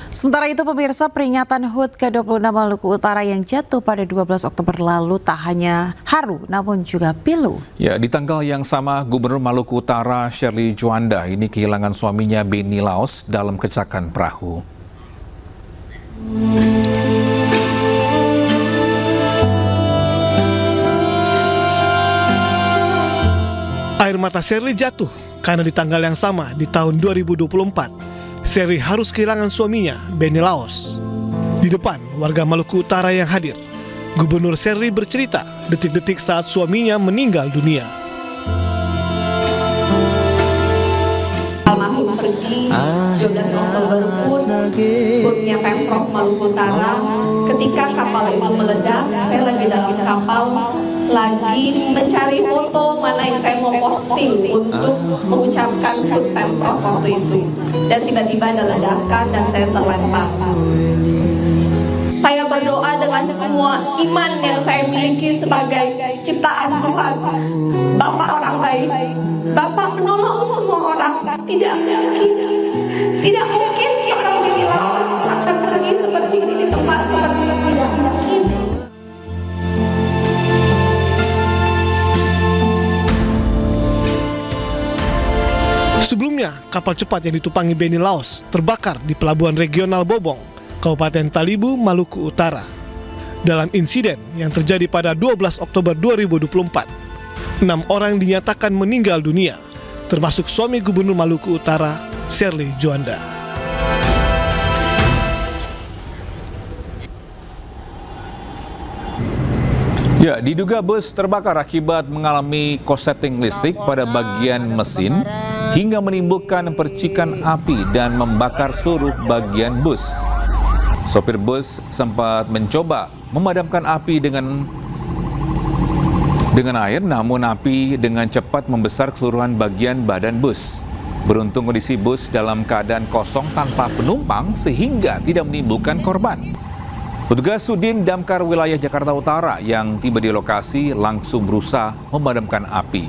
Sementara itu pemirsa, peringatan HUT ke-26 Maluku Utara yang jatuh pada 12 Oktober lalu tak hanya haru namun juga pilu. Ya, di tanggal yang sama Gubernur Maluku Utara Shirley Juanda ini kehilangan suaminya Benny Laos dalam kecelakaan perahu. Air mata Shirley jatuh karena di tanggal yang sama di tahun 2024 Shirley harus kehilangan suaminya, Benny Laos. Di depan warga Maluku Utara yang hadir, Gubernur Shirley bercerita detik-detik saat suaminya meninggal dunia. Almarhum pergi 12 Oktober HUT-nya Pemprov Maluku Utara. Ketika kapal itu meledak, saya lagi dalam kapal, lagi mencari foto mana yang saya mau posting untuk mengucapkan HUT Pemprov waktu itu. Dan tiba-tiba ada ledakan dan saya terlempar. Saya berdoa dengan semua iman yang saya miliki sebagai ciptaan Tuhan. Bapak orang baik, Bapak menolong semua orang. Tidak mungkin seorang Benny Laos akan pergi seperti ini di tempat seperti ini. Tidak mungkin. Sebelumnya, kapal cepat yang ditumpangi Benny Laos terbakar di Pelabuhan Regional Bobong, Kabupaten Talibu, Maluku Utara. Dalam insiden yang terjadi pada 12 Oktober 2024, 6 orang dinyatakan meninggal dunia, termasuk suami Gubernur Maluku Utara, Shirley Juanda. Ya, diduga bus terbakar akibat mengalami korsleting listrik pada bagian mesin hingga menimbulkan percikan api dan membakar seluruh bagian bus. Sopir bus sempat mencoba memadamkan api dengan air, namun api dengan cepat membesar keseluruhan bagian badan bus. Beruntung kondisi bus dalam keadaan kosong tanpa penumpang sehingga tidak menimbulkan korban. Petugas Sudin Damkar wilayah Jakarta Utara yang tiba di lokasi langsung berusaha memadamkan api.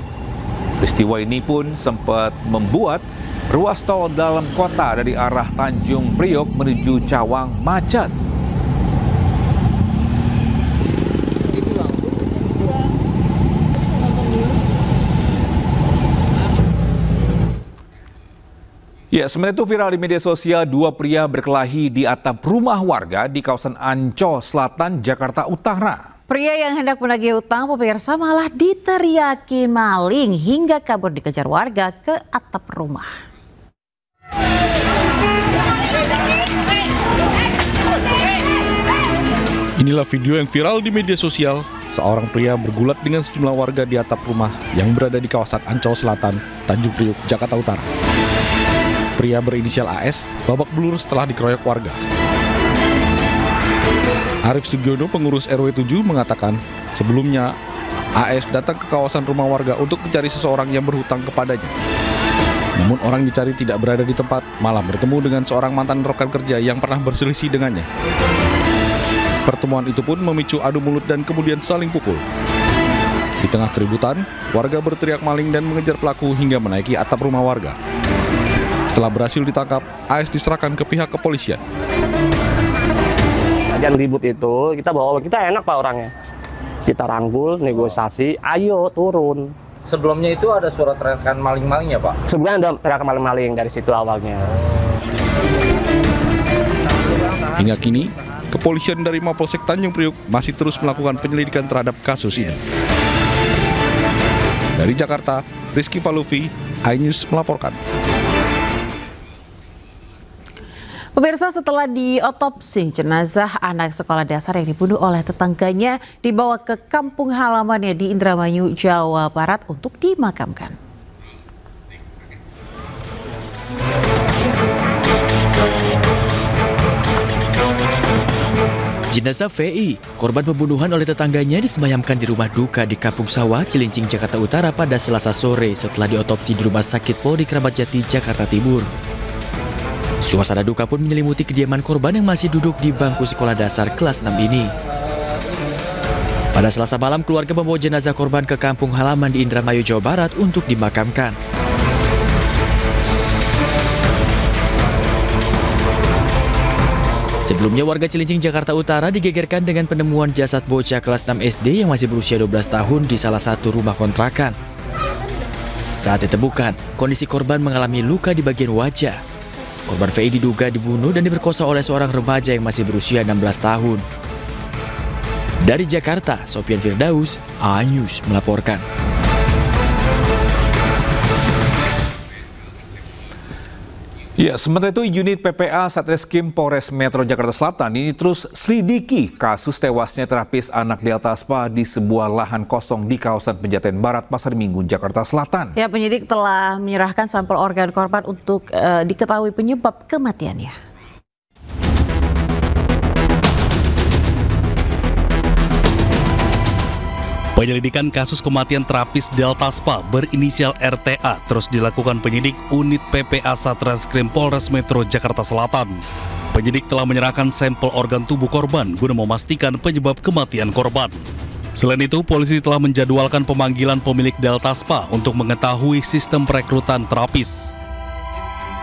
Peristiwa ini pun sempat membuat ruas tol dalam kota dari arah Tanjung Priok menuju Cawang macet. Ya, sementara itu viral di media sosial, dua pria berkelahi di atap rumah warga di kawasan Ancol Selatan, Jakarta Utara. Pria yang hendak menagih utang pemirsa malah diteriaki maling hingga kabur dikejar warga ke atap rumah. Inilah video yang viral di media sosial. Seorang pria bergulat dengan sejumlah warga di atap rumah yang berada di kawasan Ancol Selatan, Tanjung Priok, Jakarta Utara. Pria berinisial AS babak belur setelah dikeroyok warga. Arif Sugiono, pengurus RW 7, mengatakan sebelumnya AS datang ke kawasan rumah warga untuk mencari seseorang yang berhutang kepadanya. Namun orang dicari tidak berada di tempat, malah bertemu dengan seorang mantan rekan kerja yang pernah berselisih dengannya. Pertemuan itu pun memicu adu mulut dan kemudian saling pukul. Di tengah keributan, warga berteriak maling dan mengejar pelaku hingga menaiki atap rumah warga. Setelah berhasil ditangkap, AS diserahkan ke pihak kepolisian. Jangan ribut itu, kita bawa, kita enak Pak orangnya. Kita rangkul, negosiasi, ayo turun. Sebelumnya itu ada surat teriakan maling-maling ya Pak? Sebelumnya ada teriakan maling-maling dari situ awalnya. Hingga kini, kepolisian dari Mapolsek Tanjung Priok masih terus melakukan penyelidikan terhadap kasus ini. Dari Jakarta, Rizky Falufi, iNews melaporkan. Pemirsa, setelah diotopsi, jenazah anak sekolah dasar yang dibunuh oleh tetangganya dibawa ke kampung halamannya di Indramayu, Jawa Barat untuk dimakamkan. Jenazah VI, korban pembunuhan oleh tetangganya, disemayamkan di rumah duka di Kampung Sawah, Cilincing, Jakarta Utara pada Selasa sore setelah diotopsi di Rumah Sakit Polri Kramat Jati, Jakarta Timur. Suasana duka pun menyelimuti kediaman korban yang masih duduk di bangku sekolah dasar kelas 6 ini. Pada Selasa malam, keluarga membawa jenazah korban ke kampung halaman di Indramayu, Jawa Barat untuk dimakamkan. Sebelumnya warga Cilincing, Jakarta Utara digegerkan dengan penemuan jasad bocah kelas 6 SD yang masih berusia 12 tahun di salah satu rumah kontrakan. Saat ditemukan, kondisi korban mengalami luka di bagian wajah. Korban VI diduga dibunuh dan diperkosa oleh seorang remaja yang masih berusia 16 tahun. Dari Jakarta, Sofian Firdaus, A-News melaporkan. Ya, sementara itu unit PPA Satreskrim Polres Metro Jakarta Selatan ini terus selidiki kasus tewasnya terapis anak Delta Spa di sebuah lahan kosong di kawasan Pejaten Barat, Pasar Minggu, Jakarta Selatan. Ya, penyidik telah menyerahkan sampel organ korban untuk diketahui penyebab kematiannya. Penyelidikan kasus kematian terapis Delta Spa berinisial RTA terus dilakukan penyidik unit PPA Satreskrim Polres Metro Jakarta Selatan. Penyidik telah menyerahkan sampel organ tubuh korban guna memastikan penyebab kematian korban. Selain itu, polisi telah menjadwalkan pemanggilan pemilik Delta Spa untuk mengetahui sistem perekrutan terapis.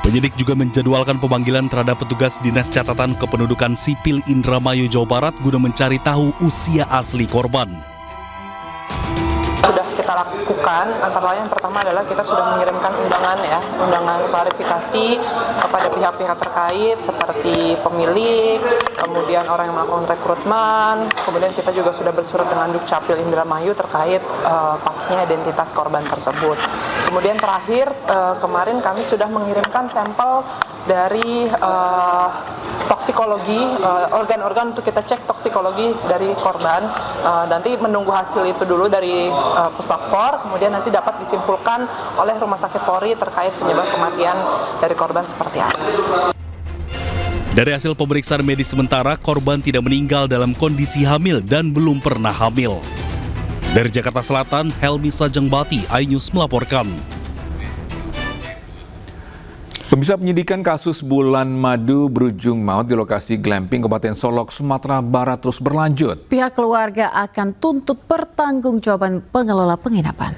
Penyidik juga menjadwalkan pemanggilan terhadap petugas Dinas Catatan Kependudukan Sipil Indramayu, Jawa Barat guna mencari tahu usia asli korban. Sudah kita lakukan, antara lain yang pertama adalah kita sudah mengirimkan undangan klarifikasi kepada pihak-pihak terkait seperti pemilik, kemudian orang yang melakukan rekrutmen, kemudian kita juga sudah bersurat dengan Dukcapil Indramayu terkait pastinya identitas korban tersebut. Kemudian terakhir kemarin kami sudah mengirimkan sampel dari toksikologi, organ-organ untuk kita cek toksikologi dari korban. Nanti menunggu hasil itu dulu dari Puslapfor, kemudian nanti dapat disimpulkan oleh Rumah Sakit Polri terkait penyebab kematian dari korban seperti apa. Dari hasil pemeriksaan medis sementara, korban tidak meninggal dalam kondisi hamil dan belum pernah hamil. Dari Jakarta Selatan, Helmi Sajengbati, iNews melaporkan. Pemirsa, penyidikan kasus bulan madu berujung maut di lokasi glamping Kabupaten Solok, Sumatera Barat terus berlanjut. Pihak keluarga akan tuntut pertanggungjawaban pengelola penginapan.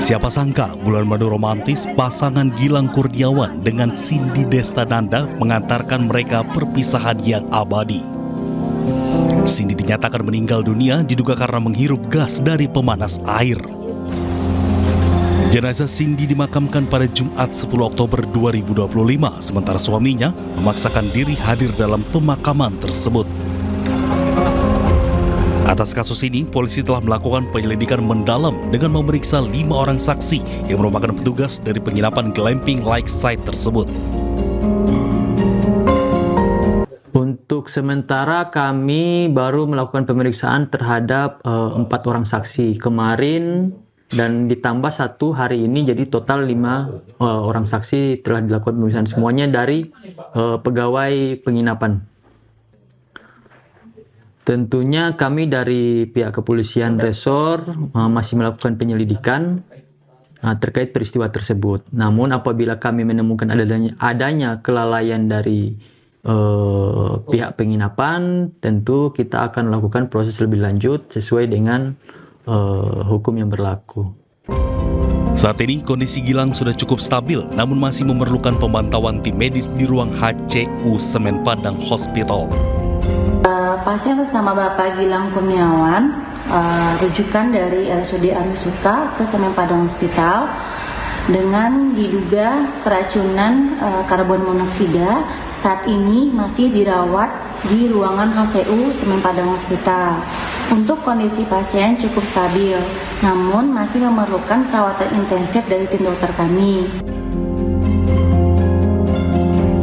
Siapa sangka bulan madu romantis pasangan Gilang Kurniawan dengan Cindy Destananda mengantarkan mereka perpisahan yang abadi. Cindy dinyatakan meninggal dunia diduga karena menghirup gas dari pemanas air. Jenazah Cindy dimakamkan pada Jumat 10 Oktober 2025, sementara suaminya memaksakan diri hadir dalam pemakaman tersebut. Atas kasus ini, polisi telah melakukan penyelidikan mendalam dengan memeriksa 5 orang saksi yang merupakan petugas dari penginapan glamping Lakeside tersebut. Untuk sementara kami baru melakukan pemeriksaan terhadap 4 orang saksi kemarin dan ditambah 1 hari ini, jadi total 5 orang saksi telah dilakukan pemeriksaan, semuanya dari pegawai penginapan. Tentunya kami dari pihak kepolisian resor masih melakukan penyelidikan terkait peristiwa tersebut. Namun apabila kami menemukan adanya kelalaian dari pihak penginapan, tentu kita akan melakukan proses lebih lanjut sesuai dengan hukum yang berlaku. Saat ini kondisi Gilang sudah cukup stabil, namun masih memerlukan pemantauan tim medis di ruang HCU Semen Padang Hospital. Pasien atas nama Bapak Gilang Kurniawan, rujukan dari RSUD Arisuka ke Semen Padang Hospital dengan diduga keracunan karbon monoksida. Saat ini masih dirawat di ruangan HCU Semen Padang Hospital. Untuk kondisi pasien cukup stabil, namun masih memerlukan perawatan intensif dari tim dokter kami.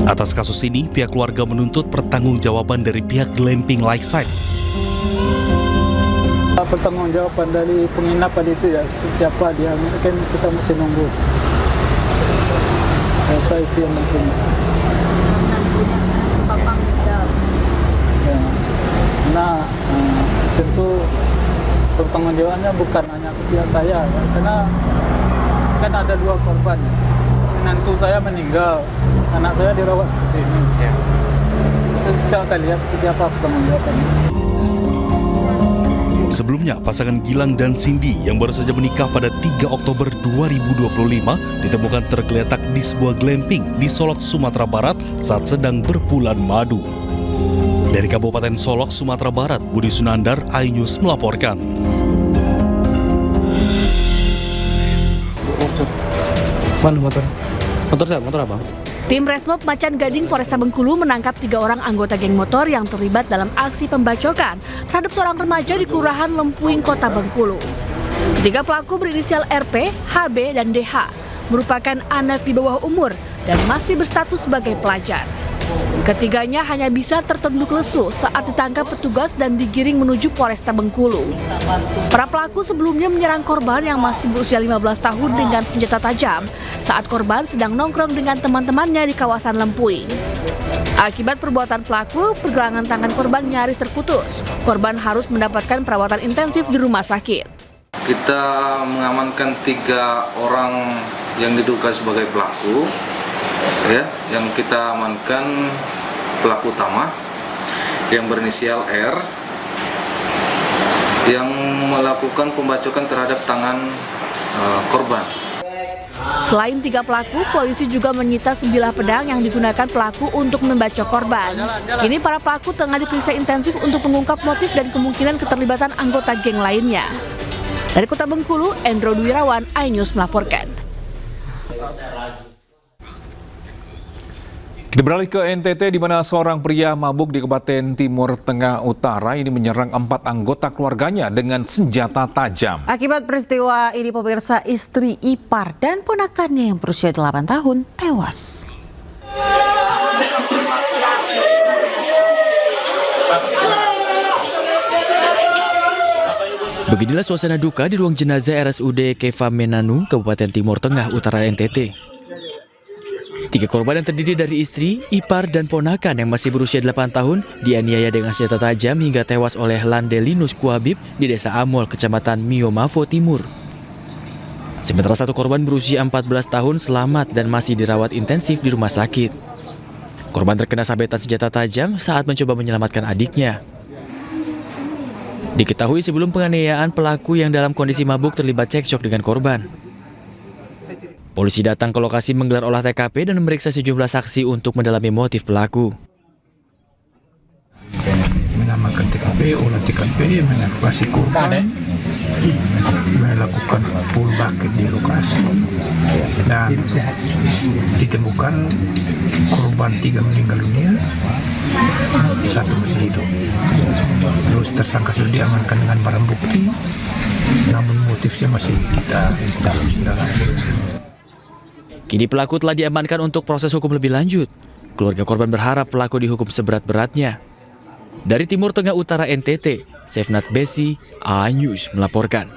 Atas kasus ini, pihak keluarga menuntut pertanggungjawaban dari pihak glamping Lakeside. Pertanggungjawaban dari penginapan itu ya seperti apa dia, kan kita mesti nunggu. Saya itu yang penting. Ya. Nah, tentu pertanggungjawabannya bukan hanya ke pihak saya, ya. Karena kan ada 2 korban. Menantu saya meninggal, anak saya dirawat seperti ini. Ya. Kita akan lihat seperti apa pertanggungjawabannya. Sebelumnya, pasangan Gilang dan Cindy yang baru saja menikah pada 3 Oktober 2025 ditemukan tergeletak di sebuah glamping di Solok, Sumatera Barat saat sedang berbulan madu. Dari Kabupaten Solok, Sumatera Barat, Budi Sunandar, iNews melaporkan. Motor apa? Tim Resmob Macan Gading Polresta Bengkulu menangkap 3 orang anggota geng motor yang terlibat dalam aksi pembacokan terhadap seorang remaja di Kelurahan Lempuing, Kota Bengkulu. 3 pelaku berinisial RP, HB, dan DH merupakan anak di bawah umur dan masih berstatus sebagai pelajar. Ketiganya hanya bisa tertunduk lesu saat ditangkap petugas dan digiring menuju Polresta Bengkulu. Para pelaku sebelumnya menyerang korban yang masih berusia 15 tahun dengan senjata tajam saat korban sedang nongkrong dengan teman-temannya di kawasan Lempuing. Akibat perbuatan pelaku, pergelangan tangan korban nyaris terputus. Korban harus mendapatkan perawatan intensif di rumah sakit. Kita mengamankan 3 orang yang diduga sebagai pelaku. Ya, yang kita amankan pelaku utama yang berinisial R yang melakukan pembacokan terhadap tangan korban. Selain 3 pelaku, polisi juga menyita sebilah pedang yang digunakan pelaku untuk membacok korban. Kini para pelaku tengah diperiksa intensif untuk mengungkap motif dan kemungkinan keterlibatan anggota geng lainnya. Dari Kota Bengkulu, Endro Dwirawan, iNews melaporkan. Kita beralih ke NTT di mana seorang pria mabuk di Kabupaten Timur Tengah Utara ini menyerang 4 anggota keluarganya dengan senjata tajam. Akibat peristiwa ini pemirsa, istri, ipar, dan ponakannya yang berusia 8 tahun tewas. Beginilah suasana duka di ruang jenazah RSUD Keva Menanu, Kabupaten Timur Tengah Utara NTT. 3 korban yang terdiri dari istri, ipar, dan ponakan yang masih berusia 8 tahun dianiaya dengan senjata tajam hingga tewas oleh Landelinus Kuhabib di Desa Amol, Kecamatan Miomavo Timur. Sementara 1 korban berusia 14 tahun selamat dan masih dirawat intensif di rumah sakit. Korban terkena sabetan senjata tajam saat mencoba menyelamatkan adiknya. Diketahui sebelum penganiayaan, pelaku yang dalam kondisi mabuk terlibat cekcok dengan korban. Polisi datang ke lokasi menggelar olah TKP dan memeriksa sejumlah saksi untuk mendalami motif pelaku. Mengamankan TKP, olah TKP, mengevakuasi korban, melakukan full bucket di lokasi, dan ditemukan korban 3 meninggal dunia, 1 masih hidup. Terus tersangka sudah diamankan dengan barang bukti, namun motifnya masih kita dalami. Kini pelaku telah diamankan untuk proses hukum lebih lanjut. Keluarga korban berharap pelaku dihukum seberat-beratnya. Dari Timur Tengah Utara NTT, Sefnat Besi, iNews melaporkan.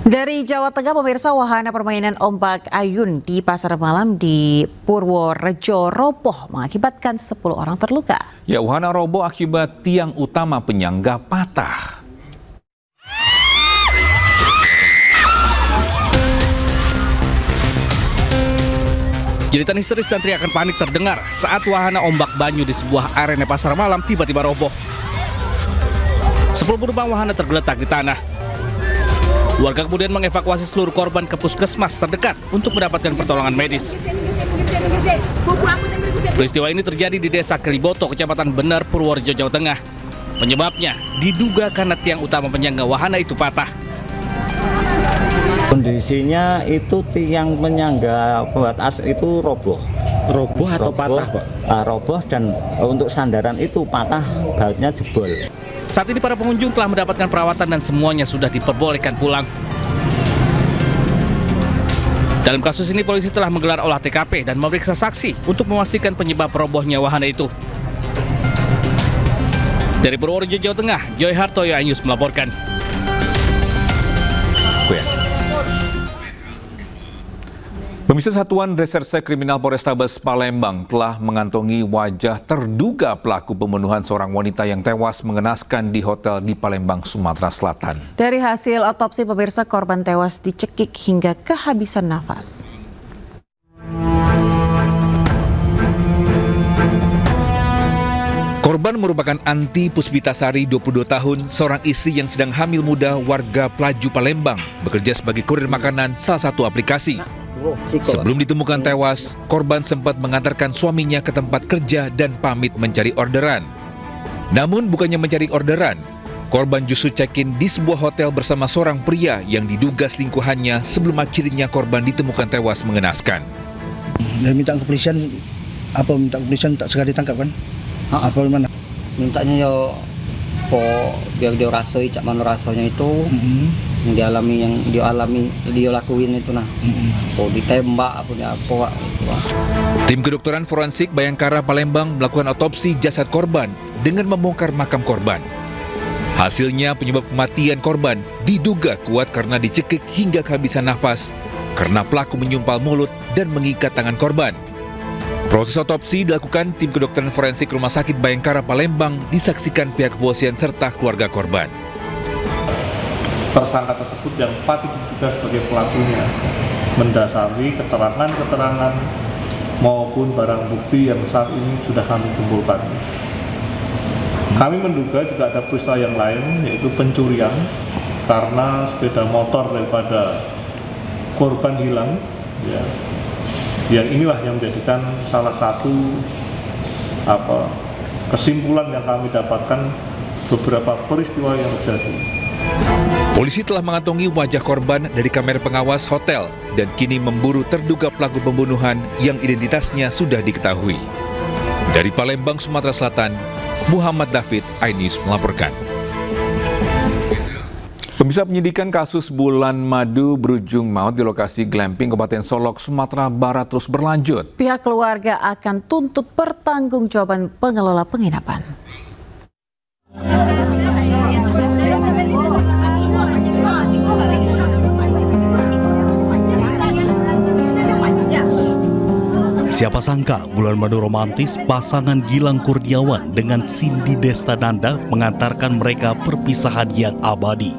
Dari Jawa Tengah, pemirsa, wahana permainan ombak ayun di pasar malam di Purworejo roboh mengakibatkan 10 orang terluka. Ya, wahana roboh akibat tiang utama penyangga patah. Jeritan histeris dan teriakan panik terdengar saat wahana ombak banyu di sebuah arena pasar malam tiba-tiba roboh. 10 penumpang wahana tergeletak di tanah. Warga kemudian mengevakuasi seluruh korban ke puskesmas terdekat untuk mendapatkan pertolongan medis. Peristiwa ini terjadi di Desa Keliboto, Kecamatan Bener, Purworejo, Jawa Tengah. Penyebabnya diduga karena tiang utama penyangga wahana itu patah. Kondisinya itu tiang penyangga pembatas itu roboh. Roboh atau patah, Pak? Roboh, dan untuk sandaran itu patah, bautnya jebol. Saat ini para pengunjung telah mendapatkan perawatan dan semuanya sudah diperbolehkan pulang. Dalam kasus ini polisi telah menggelar olah TKP dan memeriksa saksi untuk memastikan penyebab robohnya wahana itu. Dari Purworejo, Jawa Tengah, Joy Hartoyo, iNews melaporkan. Pemirsa, Satuan Reserse Kriminal Polrestabes Palembang telah mengantongi wajah terduga pelaku pembunuhan seorang wanita yang tewas mengenaskan di hotel di Palembang, Sumatera Selatan. Dari hasil otopsi, pemirsa, korban tewas dicekik hingga kehabisan nafas. Korban Korban merupakan Anti Puspitasari, 22 tahun, seorang istri yang sedang hamil muda warga Pelaju Palembang, bekerja sebagai kurir makanan salah satu aplikasi. Sebelum ditemukan tewas, korban sempat mengantarkan suaminya ke tempat kerja dan pamit mencari orderan. Namun bukannya mencari orderan, korban justru check-in di sebuah hotel bersama seorang pria yang diduga selingkuhannya sebelum akhirnya korban ditemukan tewas mengenaskan. Dan minta kepolisian, minta kepolisian tak segera ditangkap kan? Apa gimana? Mintanya yo biar dia rasoi, cak mana rasanya itu yang dia lakuin itu nah. Ditembak apa. Tim kedokteran forensik Bayangkara Palembang melakukan otopsi jasad korban dengan membongkar makam korban. Hasilnya penyebab kematian korban diduga kuat karena dicekik hingga kehabisan nafas karena pelaku menyumpal mulut dan mengikat tangan korban. Proses otopsi dilakukan tim kedokteran forensik Rumah Sakit Bayangkara Palembang disaksikan pihak kepolisian serta keluarga korban. Tersangka tersebut yang patut diduga sebagai pelakunya mendasari keterangan-keterangan maupun barang bukti yang saat ini sudah kami kumpulkan. Kami menduga juga ada peristiwa yang lain, yaitu pencurian karena sepeda motor daripada korban hilang. Yang inilah yang menjadikan salah satu kesimpulan yang kami dapatkan beberapa peristiwa yang terjadi. Polisi telah mengantongi wajah korban dari kamera pengawas hotel dan kini memburu terduga pelaku pembunuhan yang identitasnya sudah diketahui. Dari Palembang, Sumatera Selatan, Muhammad David, iNews melaporkan. Pemirsa, penyidikan kasus bulan madu berujung maut di lokasi glamping Kabupaten Solok, Sumatera Barat terus berlanjut. Pihak keluarga akan tuntut pertanggungjawaban pengelola penginapan. Siapa sangka bulan madu romantis pasangan Gilang Kurniawan dengan Cindy Destananda mengantarkan mereka perpisahan yang abadi.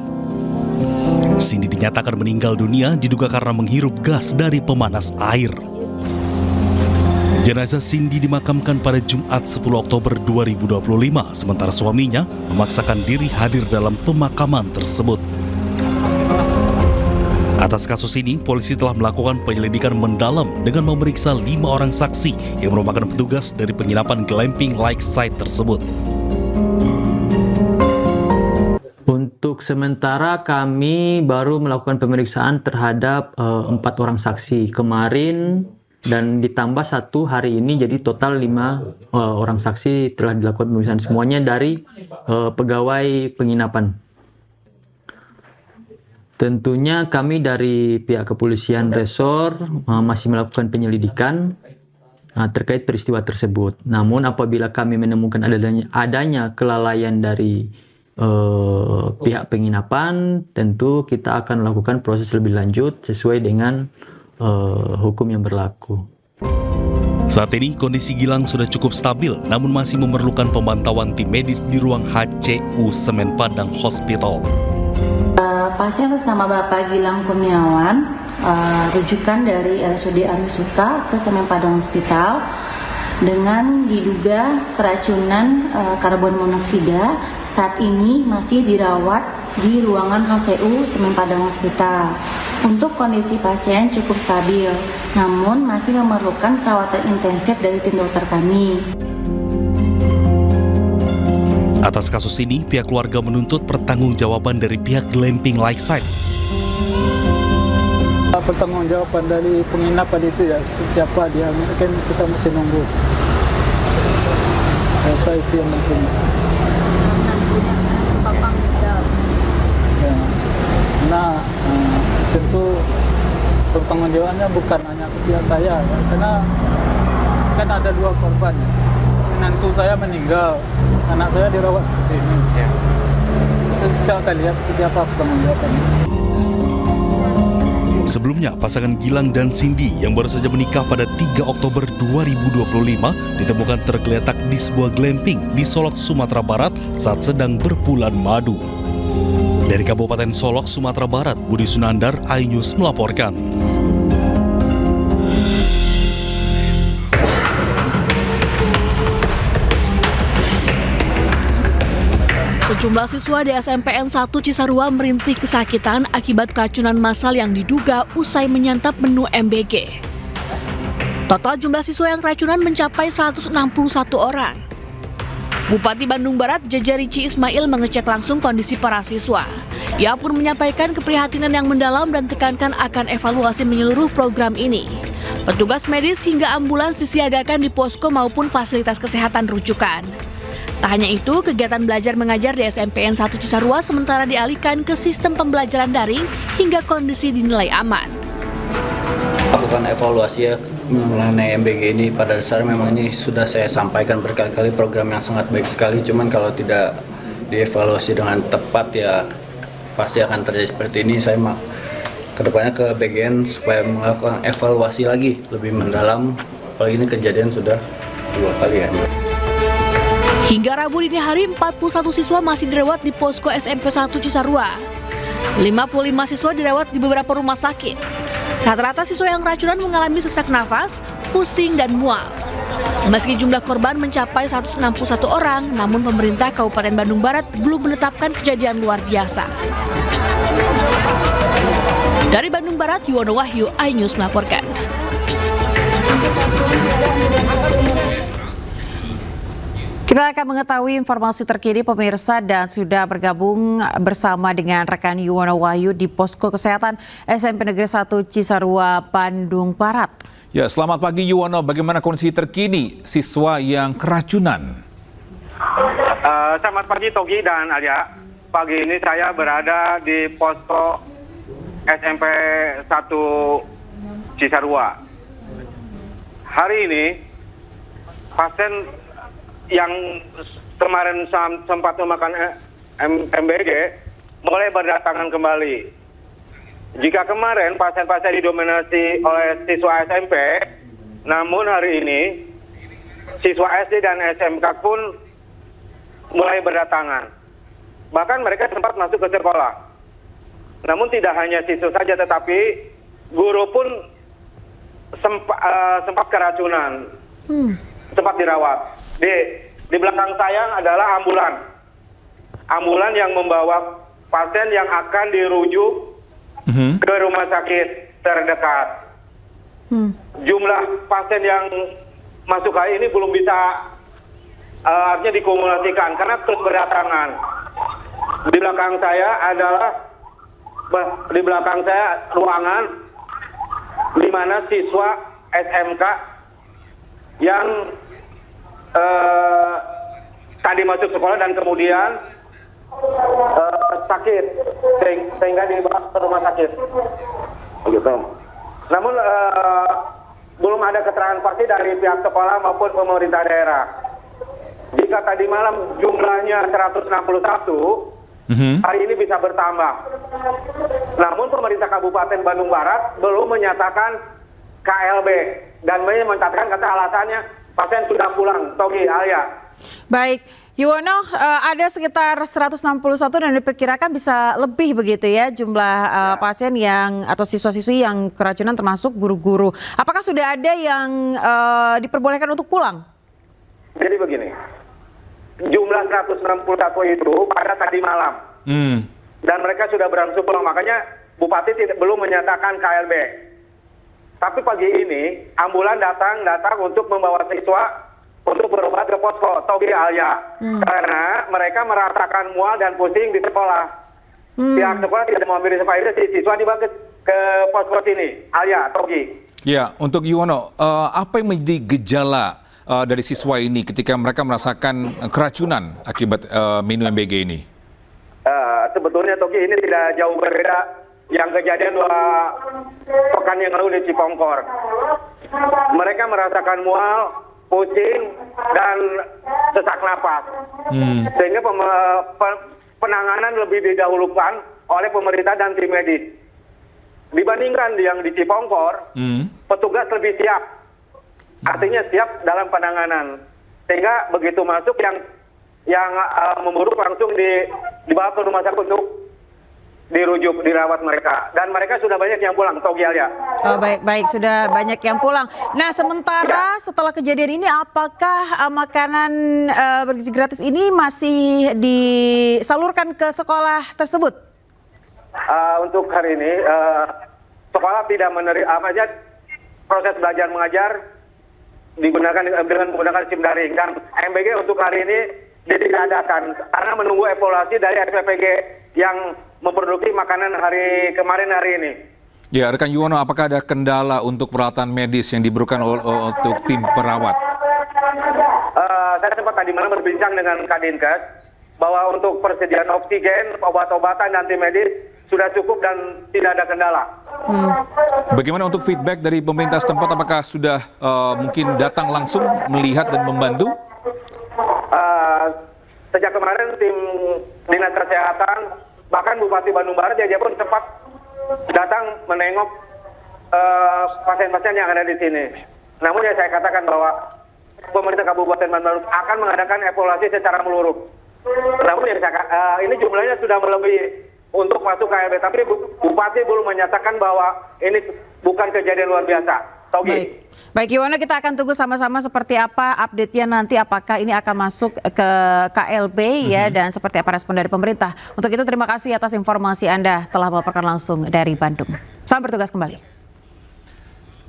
Cindy dinyatakan meninggal dunia diduga karena menghirup gas dari pemanas air. Jenazah Cindy dimakamkan pada Jumat 10 Oktober 2025, sementara suaminya memaksakan diri hadir dalam pemakaman tersebut. Atas kasus ini, polisi telah melakukan penyelidikan mendalam dengan memeriksa 5 orang saksi yang merupakan petugas dari penginapan glamping Lakeside tersebut. Untuk sementara kami baru melakukan pemeriksaan terhadap 4 orang saksi kemarin dan ditambah 1 hari ini, jadi total 5 orang saksi telah dilakukan pemeriksaan, semuanya dari pegawai penginapan. Tentunya kami dari pihak kepolisian resor masih melakukan penyelidikan terkait peristiwa tersebut. Namun apabila kami menemukan adanya kelalaian dari pihak penginapan, tentu kita akan melakukan proses lebih lanjut sesuai dengan hukum yang berlaku. Saat ini kondisi Gilang sudah cukup stabil, namun masih memerlukan pemantauan tim medis di ruang HCU Semen Padang Hospital. Pasien atas nama Bapak Gilang Kurniawan, rujukan dari RSUD Arisuka ke Semen Padang Hospital dengan diduga keracunan karbon monoksida. Saat ini masih dirawat di ruangan HCU Semen Padang Hospital. Untuk kondisi pasien cukup stabil, namun masih memerlukan perawatan intensif dari tim dokter kami. Atas kasus ini, pihak keluarga menuntut pertanggungjawaban dari pihak glamping Lakeside. Pertanggungjawaban dari penginapan itu ya seperti apa dia, mungkin kita mesti nunggu. Saya itu yang mungkin. Ya, nah tentu pertanggungjawabannya bukan hanya ke pihak saya, ya, karena kan ada 2 korban. Menantu saya meninggal, anak saya dirawat seperti ini. Ya. Kita akan lihat seperti apa pertanggungjawabannya. Sebelumnya, pasangan Gilang dan Cindy yang baru saja menikah pada 3 Oktober 2025 ditemukan tergeletak di sebuah glamping di Solok, Sumatera Barat saat sedang berbulan madu. Dari Kabupaten Solok, Sumatera Barat, Budi Sunandar, iNews melaporkan. Sejumlah siswa di SMPN 1 Cisarua merintih kesakitan akibat keracunan massal yang diduga usai menyantap menu MBG. Total jumlah siswa yang keracunan mencapai 161 orang. Bupati Bandung Barat Jaja Rici Ismail mengecek langsung kondisi para siswa. Ia pun menyampaikan keprihatinan yang mendalam dan tekankan akan evaluasi menyeluruh program ini. Petugas medis hingga ambulans disiagakan di posko maupun fasilitas kesehatan rujukan. Tak hanya itu, kegiatan belajar mengajar di SMPN 1 Cisarua sementara dialihkan ke sistem pembelajaran daring hingga kondisi dinilai aman. Lakukan evaluasi ya mengenai MBG ini, pada dasarnya memang ini sudah saya sampaikan berkali-kali, program yang sangat baik sekali, cuman kalau tidak dievaluasi dengan tepat ya pasti akan terjadi seperti ini. Saya kedepannya ke BGN supaya melakukan evaluasi lagi lebih mendalam, apalagi ini kejadian sudah 2 kali ya. Hingga Rabu dini hari, 41 siswa masih dirawat di posko SMP 1 Cisarua. 55 siswa dirawat di beberapa rumah sakit. Rata-rata siswa yang keracunan mengalami sesak nafas, pusing, dan mual. Meski jumlah korban mencapai 161 orang, namun pemerintah Kabupaten Bandung Barat belum menetapkan kejadian luar biasa. Dari Bandung Barat, Yuwono Wahyu, iNews melaporkan. Kita akan mengetahui informasi terkini pemirsa dan sudah bergabung bersama dengan rekan Yuwono Wahyu di Posko Kesehatan SMP Negeri 1 Cisarua, Bandung Barat. Ya, selamat pagi Yuwono. Bagaimana kondisi terkini siswa yang keracunan? Selamat pagi Togi dan Alia. Pagi ini saya berada di Posko SMP 1 Cisarua. Hari ini pasien yang kemarin sempat memakan MBG mulai berdatangan kembali. Jika kemarin pasien-pasien didominasi oleh siswa SMP, namun hari ini siswa SD dan SMK pun mulai berdatangan. Bahkan mereka sempat masuk ke sekolah. Namun tidak hanya siswa saja, tetapi guru pun sempat keracunan, sempat dirawat. Di belakang saya adalah ambulan yang membawa pasien yang akan dirujuk ke rumah sakit terdekat. Jumlah pasien yang masuk hari ini belum bisa artinya dikumulasikan karena terus berdatangan. Di belakang saya ruangan di mana siswa SMK yang tadi masuk sekolah dan kemudian sakit sehingga dibawa ke rumah sakit. Begitu. Namun belum ada keterangan pasti dari pihak sekolah maupun pemerintah daerah. Jika tadi malam jumlahnya 161, hari ini bisa bertambah. Namun pemerintah Kabupaten Bandung Barat belum menyatakan KLB dan menyatakan kata alasannya pasien sudah pulang. Togi, Alia. Baik, Yuwono, ada sekitar 161 dan diperkirakan bisa lebih begitu ya jumlah pasien yang atau siswa-siswi yang keracunan termasuk guru-guru. Apakah sudah ada yang diperbolehkan untuk pulang? Jadi begini, jumlah 161 itu pada tadi malam. Dan mereka sudah berangsur pulang, makanya Bupati belum menyatakan KLB. Tapi pagi ini ambulan datang untuk membawa siswa untuk berobat ke posko Togi, Alia. Karena mereka merasakan mual dan pusing di sekolah. Pihak sekolah tidak mau ambil siswa dibawa ke posko sini, Alia, Togi. Ya, untuk Yuwono, apa yang menjadi gejala dari siswa ini ketika mereka merasakan keracunan akibat menu MBG ini? Sebetulnya Togi ini tidak jauh berbeda yang kejadian 2 pekan yang lalu di Cipongkor. Mereka merasakan mual, pusing, dan sesak napas. Sehingga penanganan lebih didahulukan oleh pemerintah dan tim medis. Dibandingkan yang di Cipongkor, petugas lebih siap. Artinya siap dalam penanganan. Sehingga begitu masuk yang memburuk langsung dibawa ke rumah sakit untuk dirawat mereka. Dan mereka sudah banyak yang pulang, Togialia. Oh, baik, sudah banyak yang pulang. Nah, sementara setelah kejadian ini, apakah makanan bergizi gratis ini masih disalurkan ke sekolah tersebut? Untuk hari ini, sekolah tidak menerima proses belajar mengajar dengan menggunakan SIM daring, dan MBG untuk hari ini ditiadakan karena menunggu evaluasi dari SPPG yang memproduksi makanan hari ini. Ya, rekan Yuwono, apakah ada kendala untuk peralatan medis yang diberikan untuk tim perawat? Saya sempat tadi malam berbincang dengan Kadinkes bahwa untuk persediaan oksigen, obat-obatan, dan tim medis sudah cukup dan tidak ada kendala. Bagaimana untuk feedback dari pemerintah setempat? Apakah sudah mungkin datang langsung melihat dan membantu? Sejak kemarin tim Dinas Kesehatan, bahkan Bupati Bandung Barat dia pun sempat datang menengok pasien-pasien yang ada di sini. Namun ya saya katakan bahwa pemerintah Kabupaten Bandung akan mengadakan evaluasi secara menyeluruh. Namun ya ini jumlahnya sudah melebihi untuk masuk KLB, tapi Bupati belum menyatakan bahwa ini bukan kejadian luar biasa. Baik Yuwono, kita akan tunggu sama-sama seperti apa update-nya nanti, apakah ini akan masuk ke KLB ya, dan seperti apa respon dari pemerintah. Untuk itu terima kasih atas informasi Anda telah melaporkan langsung dari Bandung. Selamat bertugas kembali.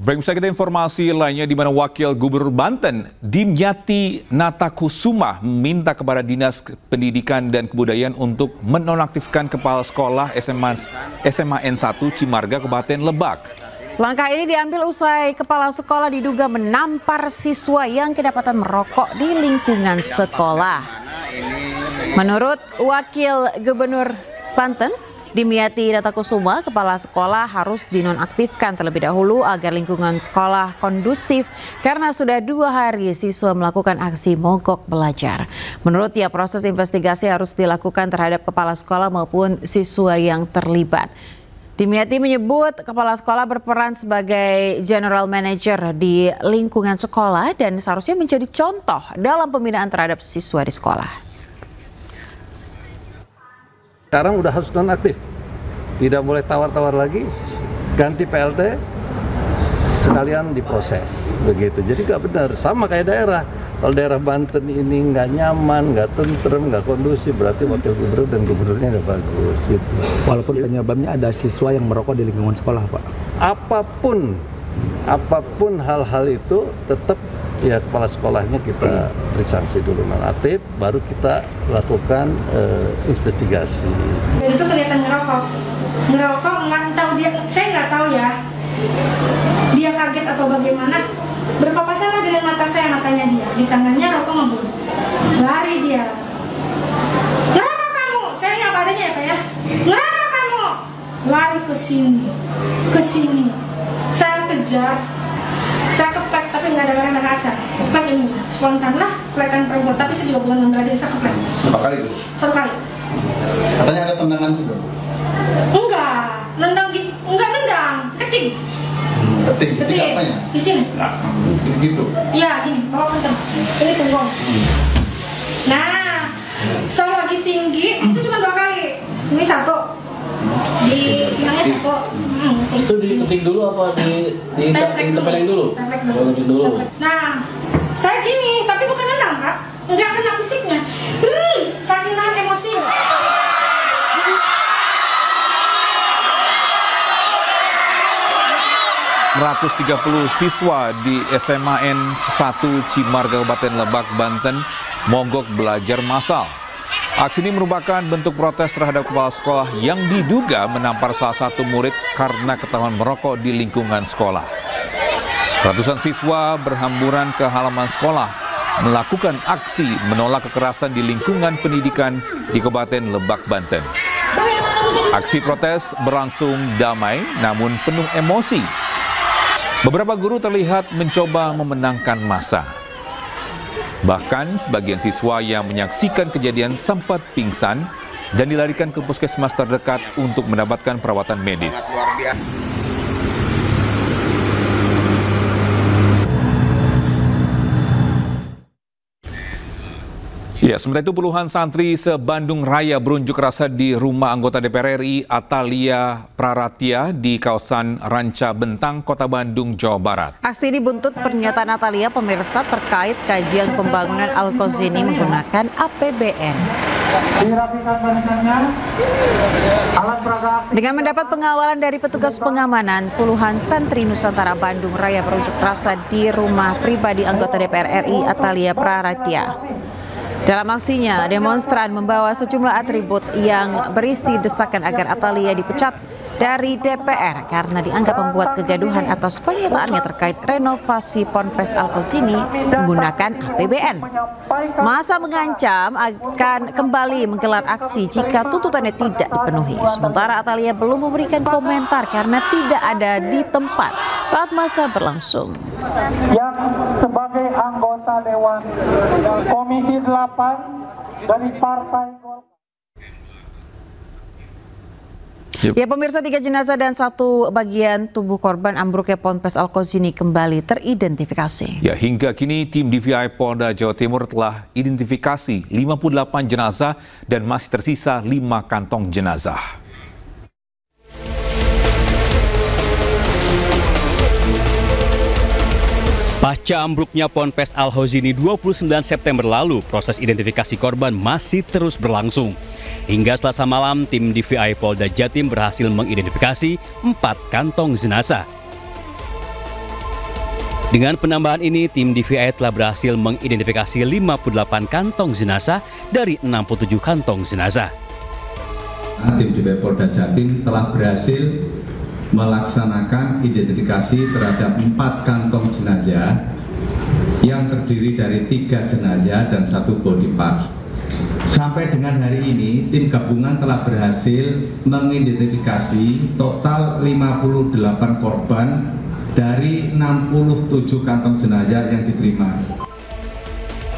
Baik, kita informasi lainnya di mana Wakil Gubernur Banten Dimyati Natakusuma meminta kepada Dinas Pendidikan dan Kebudayaan untuk menonaktifkan kepala sekolah SMA N1 Cimarga Kabupaten Lebak. Langkah ini diambil usai kepala sekolah diduga menampar siswa yang kedapatan merokok di lingkungan sekolah. Menurut Wakil Gubernur Banten Dimyati Natakusuma, kepala sekolah harus dinonaktifkan terlebih dahulu agar lingkungan sekolah kondusif karena sudah 2 hari siswa melakukan aksi mogok belajar. Menurut dia, proses investigasi harus dilakukan terhadap kepala sekolah maupun siswa yang terlibat. Dimyati menyebut kepala sekolah berperan sebagai general manager di lingkungan sekolah dan seharusnya menjadi contoh dalam pembinaan terhadap siswa di sekolah. Sekarang udah harus nonaktif, tidak boleh tawar-tawar lagi, ganti PLT sekalian diproses begitu. Jadi nggak benar, sama kayak daerah. Kalau daerah Banten ini nggak nyaman, nggak tentrem, nggak kondusif, berarti wakil gubernur dan gubernurnya nggak bagus. Gitu. Walaupun penyebabnya ada siswa yang merokok di lingkungan sekolah, Pak. Apapun hal-hal itu tetap ya kepala sekolahnya kita beri sanksi dulu nonaktif, baru kita lakukan investigasi. Dan itu kelihatan ngerokok nggak tahu dia, saya nggak tahu ya, dia kaget atau bagaimana. Berpapasan dengan mata saya, matanya dia, di tangannya rokok ngebul, lari dia, ngerokok kamu, saya ini apa adanya ya Pak ya, ngerokok kamu, lari ke sini, saya kejar, saya keplek tapi nggak ada barang dan kaca, keplek ini, spontan lah, keplekan perempuan, tapi saya juga bukan membela diri, saya keplek. Berapa kali itu? 1 kali. Katanya ada tendangan juga? Enggak, nendang, keting. Keting apanya? Di sini. Nah, gitu? Iya, gini, bawa kencang. Ini punggung. Nah, saya lagi tinggi, itu cuma 2 kali. Ini 1. Di pinggangnya 1. Itu diketik dulu apa ditempelin dulu? Templek dulu. Nah, saya gini, tapi bukan nendang, Pak. Enggak kena fisiknya. Saking nahan emosi. 130 siswa di SMA N1 Cimarga Kabupaten Lebak, Banten mogok belajar massal. Aksi ini merupakan bentuk protes terhadap kepala sekolah yang diduga menampar salah satu murid karena ketahuan merokok di lingkungan sekolah. Ratusan siswa berhamburan ke halaman sekolah melakukan aksi menolak kekerasan di lingkungan pendidikan di Kabupaten Lebak, Banten. Aksi protes berlangsung damai namun penuh emosi. Beberapa guru terlihat mencoba memenangkan massa. Bahkan sebagian siswa yang menyaksikan kejadian sempat pingsan dan dilarikan ke puskesmas terdekat untuk mendapatkan perawatan medis. Ya, sementara itu puluhan santri se-Bandung Raya berunjuk rasa di rumah anggota DPR RI Atalia Praratia di kawasan Ranca Bentang, Kota Bandung, Jawa Barat. Aksi ini buntut pernyataan Atalia pemirsa terkait kajian pembangunan Al-Qazini menggunakan APBN. Dengan mendapat pengawalan dari petugas pengamanan, puluhan santri Nusantara Bandung Raya berunjuk rasa di rumah pribadi anggota DPR RI Atalia Praratia. Dalam aksinya, demonstran membawa sejumlah atribut yang berisi desakan agar Atalia dipecat dari DPR karena dianggap membuat kegaduhan atas pernyataannya terkait renovasi Ponpes Al-Qazini menggunakan APBN. Massa mengancam akan kembali menggelar aksi jika tuntutannya tidak dipenuhi. Sementara Atalia belum memberikan komentar karena tidak ada di tempat saat massa berlangsung. Yang sebagai anggota Dewan Komisi 8 dari Partai Golkar. Ya pemirsa, 3 jenazah dan 1 bagian tubuh korban ambruknya Ponpes Al-Qazini kembali teridentifikasi. Ya, hingga kini tim DVI Polda Jawa Timur telah identifikasi 58 jenazah dan masih tersisa 5 kantong jenazah. Pasca ambruknya Ponpes Al-Qazini 29 September lalu, proses identifikasi korban masih terus berlangsung. Hingga Selasa malam, tim DVI Polda Jatim berhasil mengidentifikasi 4 kantong jenazah. Dengan penambahan ini, tim DVI telah berhasil mengidentifikasi 58 kantong jenazah dari 67 kantong jenazah. Tim DVI Polda Jatim telah berhasil melaksanakan identifikasi terhadap 4 kantong jenazah yang terdiri dari 3 jenazah dan 1 body part. Sampai dengan hari ini, tim gabungan telah berhasil mengidentifikasi total 58 korban dari 67 kantong jenazah yang diterima.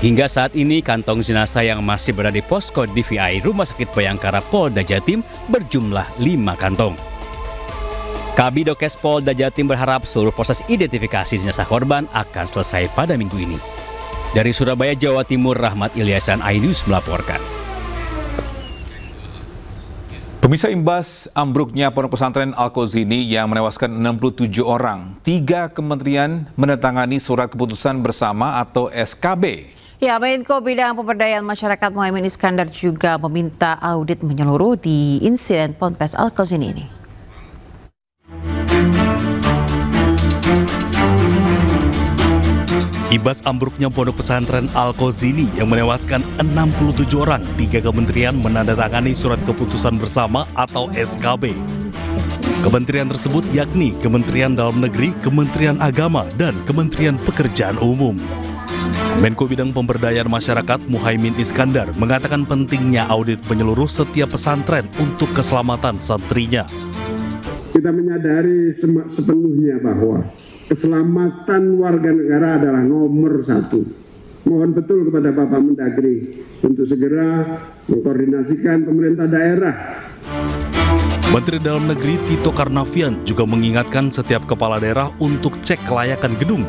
Hingga saat ini, kantong jenazah yang masih berada di posko DVI Rumah Sakit Bayangkara Polda Jatim berjumlah 5 kantong. Kabidokes Polda Jatim berharap seluruh proses identifikasi jenazah korban akan selesai pada minggu ini. Dari Surabaya, Jawa Timur, Rahmat Ilyasan, iNews melaporkan. Pemirsa, imbas ambruknya Pondok Pesantren Al-Qazini yang menewaskan 67 orang, 3 kementerian menandatangani surat keputusan bersama atau SKB. Ya, Menko Bidang Pemberdayaan Masyarakat Muhaimin Iskandar juga meminta audit menyeluruh di insiden Ponpes Al-Qazini ini. Imbas ambruknya Pondok Pesantren Al-Qazini yang menewaskan 67 orang, 3 kementerian menandatangani surat keputusan bersama atau SKB. Kementerian tersebut yakni Kementerian Dalam Negeri, Kementerian Agama, dan Kementerian Pekerjaan Umum. Menko Bidang Pemberdayaan Masyarakat Muhaimin Iskandar mengatakan pentingnya audit menyeluruh setiap pesantren untuk keselamatan santrinya. Kita menyadari sepenuhnya bahwa keselamatan warga negara adalah nomor 1. Mohon betul kepada Bapak Mendagri untuk segera mengkoordinasikan pemerintah daerah. Menteri Dalam Negeri Tito Karnavian juga mengingatkan setiap kepala daerah untuk cek kelayakan gedung.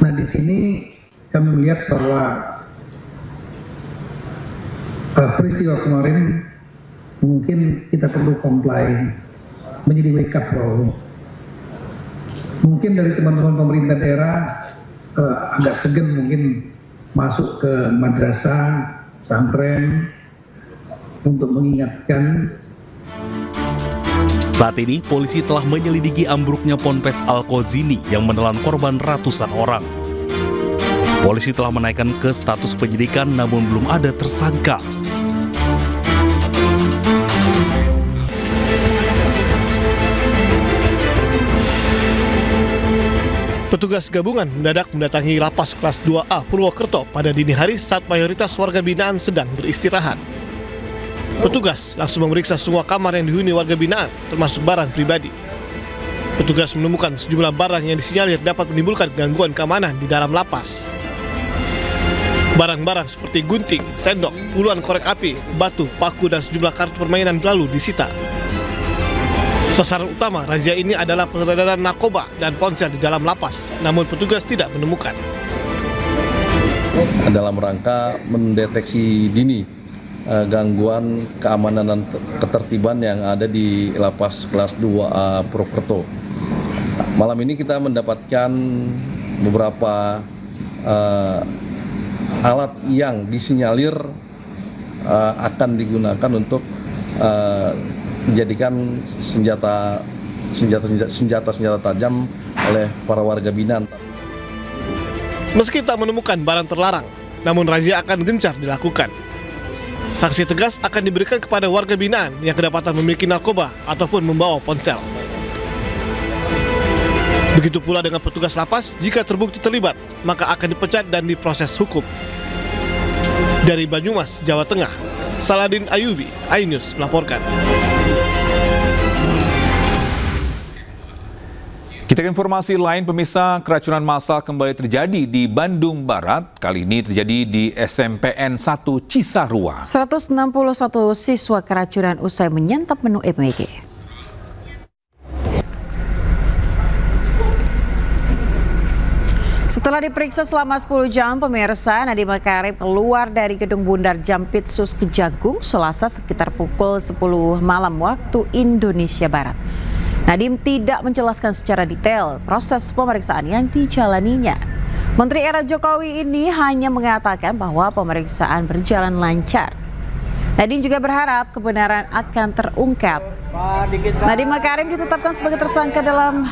Nah, di sini kami melihat bahwa peristiwa kemarin mungkin kita perlu comply, menjadi wake up call. Mungkin dari teman-teman pemerintah daerah agak segan mungkin masuk ke madrasah, pesantren untuk mengingatkan. Saat ini, polisi telah menyelidiki ambruknya Ponpes Al-Qazini yang menelan korban ratusan orang. Polisi telah menaikkan ke status penyidikan namun belum ada tersangka. Petugas gabungan mendadak mendatangi lapas kelas 2A Purwokerto pada dini hari saat mayoritas warga binaan sedang beristirahat. Petugas langsung memeriksa semua kamar yang dihuni warga binaan, termasuk barang pribadi. Petugas menemukan sejumlah barang yang disinyalir dapat menimbulkan gangguan keamanan di dalam lapas. Barang-barang seperti gunting, sendok, puluhan korek api, batu, paku, dan sejumlah kartu permainan lalu disita. Sasaran utama razia ini adalah peredaran narkoba dan ponsel di dalam lapas, namun petugas tidak menemukan. dalam rangka mendeteksi dini gangguan keamanan dan ketertiban yang ada di lapas kelas 2A Purwokerto. Malam ini kita mendapatkan beberapa alat yang disinyalir akan digunakan untuk menjadikan senjata tajam oleh para warga binaan. Meski tak menemukan barang terlarang, namun razia akan gencar dilakukan. Sanksi tegas akan diberikan kepada warga binaan yang kedapatan memiliki narkoba ataupun membawa ponsel. Begitu pula dengan petugas lapas, jika terbukti terlibat, maka akan dipecat dan diproses hukum. Dari Banyumas, Jawa Tengah, Saladin Ayubi, iNews melaporkan. Kita ke informasi lain, pemirsa, keracunan massal kembali terjadi di Bandung Barat. Kali ini terjadi di SMPN 1 Cisarua. 161 siswa keracunan usai menyantap menu MBG. Setelah diperiksa selama 10 jam, pemirsa, Nadiem Makarim keluar dari gedung Bundar Jampitsus Kejagung Selasa sekitar pukul 10 malam waktu Indonesia Barat. Nadiem tidak menjelaskan secara detail proses pemeriksaan yang dijalaninya. Menteri era Jokowi ini hanya mengatakan bahwa pemeriksaan berjalan lancar. Nadiem juga berharap kebenaran akan terungkap. Nadiem Makarim ditetapkan sebagai tersangka dalam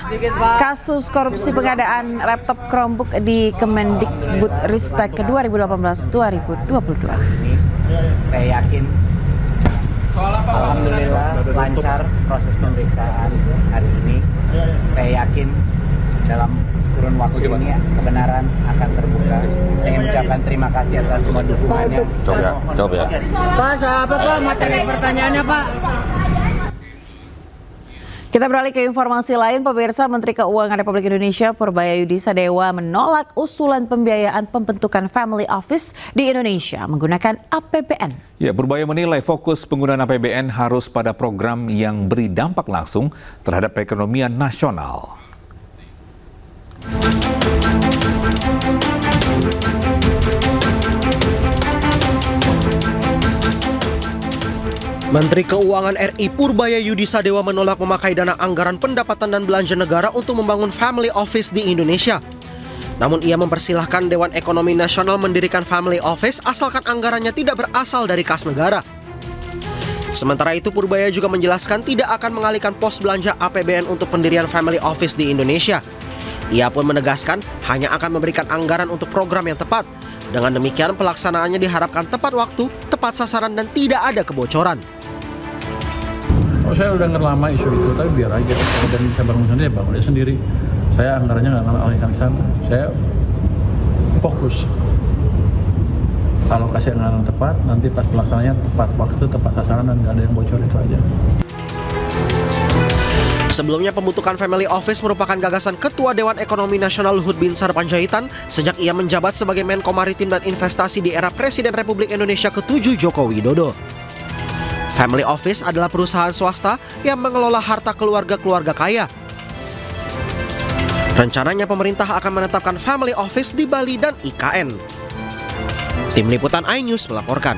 kasus korupsi pengadaan laptop Chromebook di Kemendikbudristek 2018-2022. Saya yakin alhamdulillah lancar proses pemeriksaan hari ini. Saya yakin dalam kurun waktu ini kebenaran akan terbuka. Saya ingin mengucapkan terima kasih atas semua dukungannya. Coba ya. Pak, apa Pak? Materi pertanyaannya Pak. Kita beralih ke informasi lain, pemirsa. Menteri Keuangan Republik Indonesia Purbayayudi Sadewa menolak usulan pembiayaan pembentukan Family Office di Indonesia menggunakan APBN. Ya, Purbaya menilai fokus penggunaan APBN harus pada program yang beri dampak langsung terhadap perekonomian nasional. Menteri Keuangan RI Purbayayudi Sadewa menolak memakai dana anggaran pendapatan dan belanja negara untuk membangun Family Office di Indonesia. Namun ia mempersilahkan Dewan Ekonomi Nasional mendirikan Family Office asalkan anggarannya tidak berasal dari kas negara. Sementara itu Purbaya juga menjelaskan tidak akan mengalihkan pos belanja APBN untuk pendirian Family Office di Indonesia. Ia pun menegaskan hanya akan memberikan anggaran untuk program yang tepat. Dengan demikian pelaksanaannya diharapkan tepat waktu, tepat sasaran dan tidak ada kebocoran. Saya udah lama isu itu, tapi biar aja kalau dan bisa bangun sendiri, bangun sendiri. Saya anggarannya nggak alihkan sana. Saya fokus. Kalau kasih anggaran tepat, nanti pas pelaksanaannya tepat waktu, tepat sasaran dan nggak ada yang bocor, itu aja. Sebelumnya pembentukan Family Office merupakan gagasan Ketua Dewan Ekonomi Nasional Luhut Binsar Panjaitan sejak ia menjabat sebagai Menko Maritim dan Investasi di era Presiden Republik Indonesia ke-7 Joko Widodo. Family Office adalah perusahaan swasta yang mengelola harta keluarga-keluarga kaya. Rencananya pemerintah akan menetapkan Family Office di Bali dan IKN. Tim Liputan iNews melaporkan.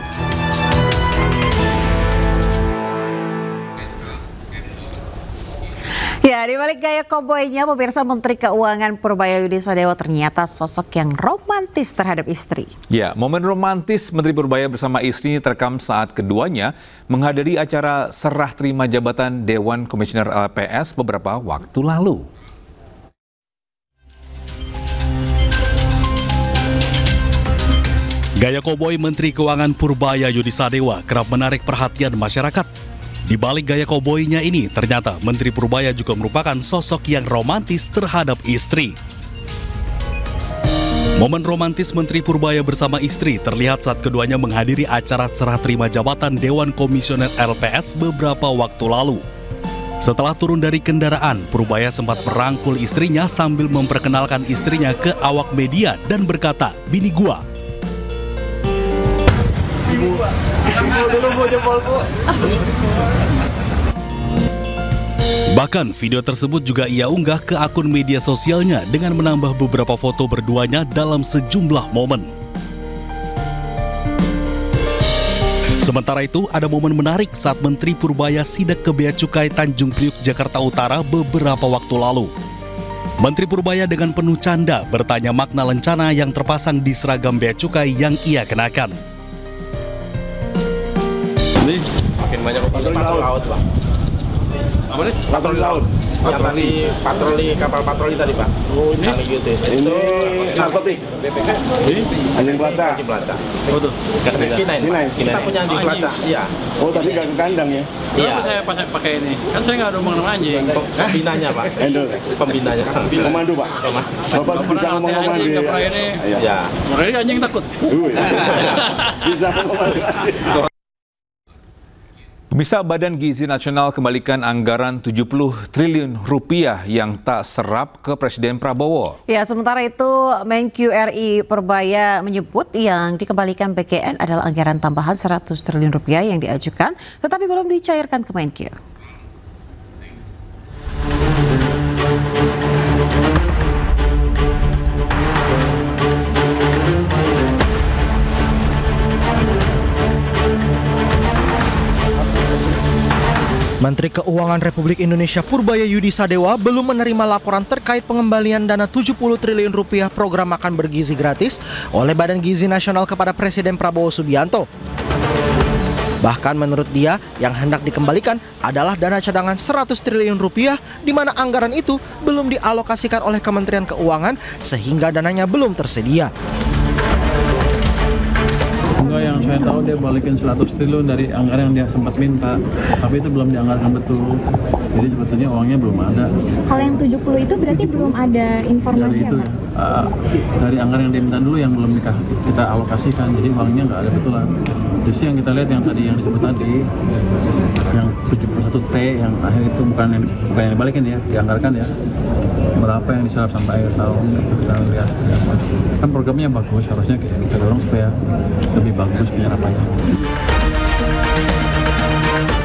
Ya, di balik gaya koboi-nya, pemirsa, Menteri Keuangan Purbayayudi Sadewa ternyata sosok yang romantis terhadap istri. Ya, momen romantis Menteri Purbaya bersama istri terekam saat keduanya menghadiri acara serah terima jabatan Dewan Komisioner LPS beberapa waktu lalu. Gaya koboi Menteri Keuangan Purbayayudi Sadewa kerap menarik perhatian masyarakat. Di balik gaya koboinya ini, ternyata Menteri Purbaya juga merupakan sosok yang romantis terhadap istri. Momen romantis Menteri Purbaya bersama istri terlihat saat keduanya menghadiri acara serah terima jabatan Dewan Komisioner LPS beberapa waktu lalu. Setelah turun dari kendaraan, Purbaya sempat merangkul istrinya sambil memperkenalkan istrinya ke awak media dan berkata, "Bini gua." Bahkan video tersebut juga ia unggah ke akun media sosialnya dengan menambah beberapa foto berduanya dalam sejumlah momen. Sementara itu, ada momen menarik saat Menteri Purbaya sidak ke Bea Cukai Tanjung Priuk, Jakarta Utara beberapa waktu lalu. Menteri Purbaya dengan penuh canda bertanya makna lencana yang terpasang di seragam Bea Cukai yang ia kenakan. Ini makin banyak patroli laut, Pak. Apa nih? Patroli laut. Patroli kapal patroli tadi, Pak. Oh, ini narkotik. BPK. Anjing pelacak. Oh tuh. Kinain. Kita punya anjing pelacak. Iya. Oh, tadi nggak ke kandang ya? Iya. Saya pakai ini. Kan saya nggak ada ngomong nama anjing. Pembinanya, Pak. Pembinanya. Komando, Pak. Bapak bisa ngomong komando. Iya. Makanya anjing takut. Bisa ngomong. Pemirsa, Badan Gizi Nasional kembalikan anggaran 70 triliun rupiah yang tak serap ke Presiden Prabowo. Ya, sementara itu Menkyu RI Purbaya menyebut yang dikembalikan BGN adalah anggaran tambahan 100 triliun rupiah yang diajukan, tetapi belum dicairkan ke Menkyu. Menteri Keuangan Republik Indonesia Purbaya Yudi Sadewa belum menerima laporan terkait pengembalian dana 70 triliun rupiah program makan bergizi gratis oleh Badan Gizi Nasional kepada Presiden Prabowo Subianto. Bahkan menurut dia, yang hendak dikembalikan adalah dana cadangan 100 triliun rupiah, di mana anggaran itu belum dialokasikan oleh Kementerian Keuangan sehingga dananya belum tersedia. Enggak, yang saya tahu dia balikin 100 triliun dari anggaran yang dia sempat minta, tapi itu belum dianggarkan betul. Jadi sebetulnya uangnya belum ada. Kalau yang 70 itu berarti belum ada informasi dari itu, dari anggaran yang dia minta dulu yang belum kita alokasikan, jadi uangnya nggak ada betulan. Justru yang kita lihat yang tadi yang disebut tadi, yang 71T yang akhir itu bukan yang dibalikin ya, dianggarkan ya. Berapa yang diserap sampai akhir tahun itu kita lihat. Kan programnya bagus, harusnya kita dorong supaya lebih bagus penyerapannya.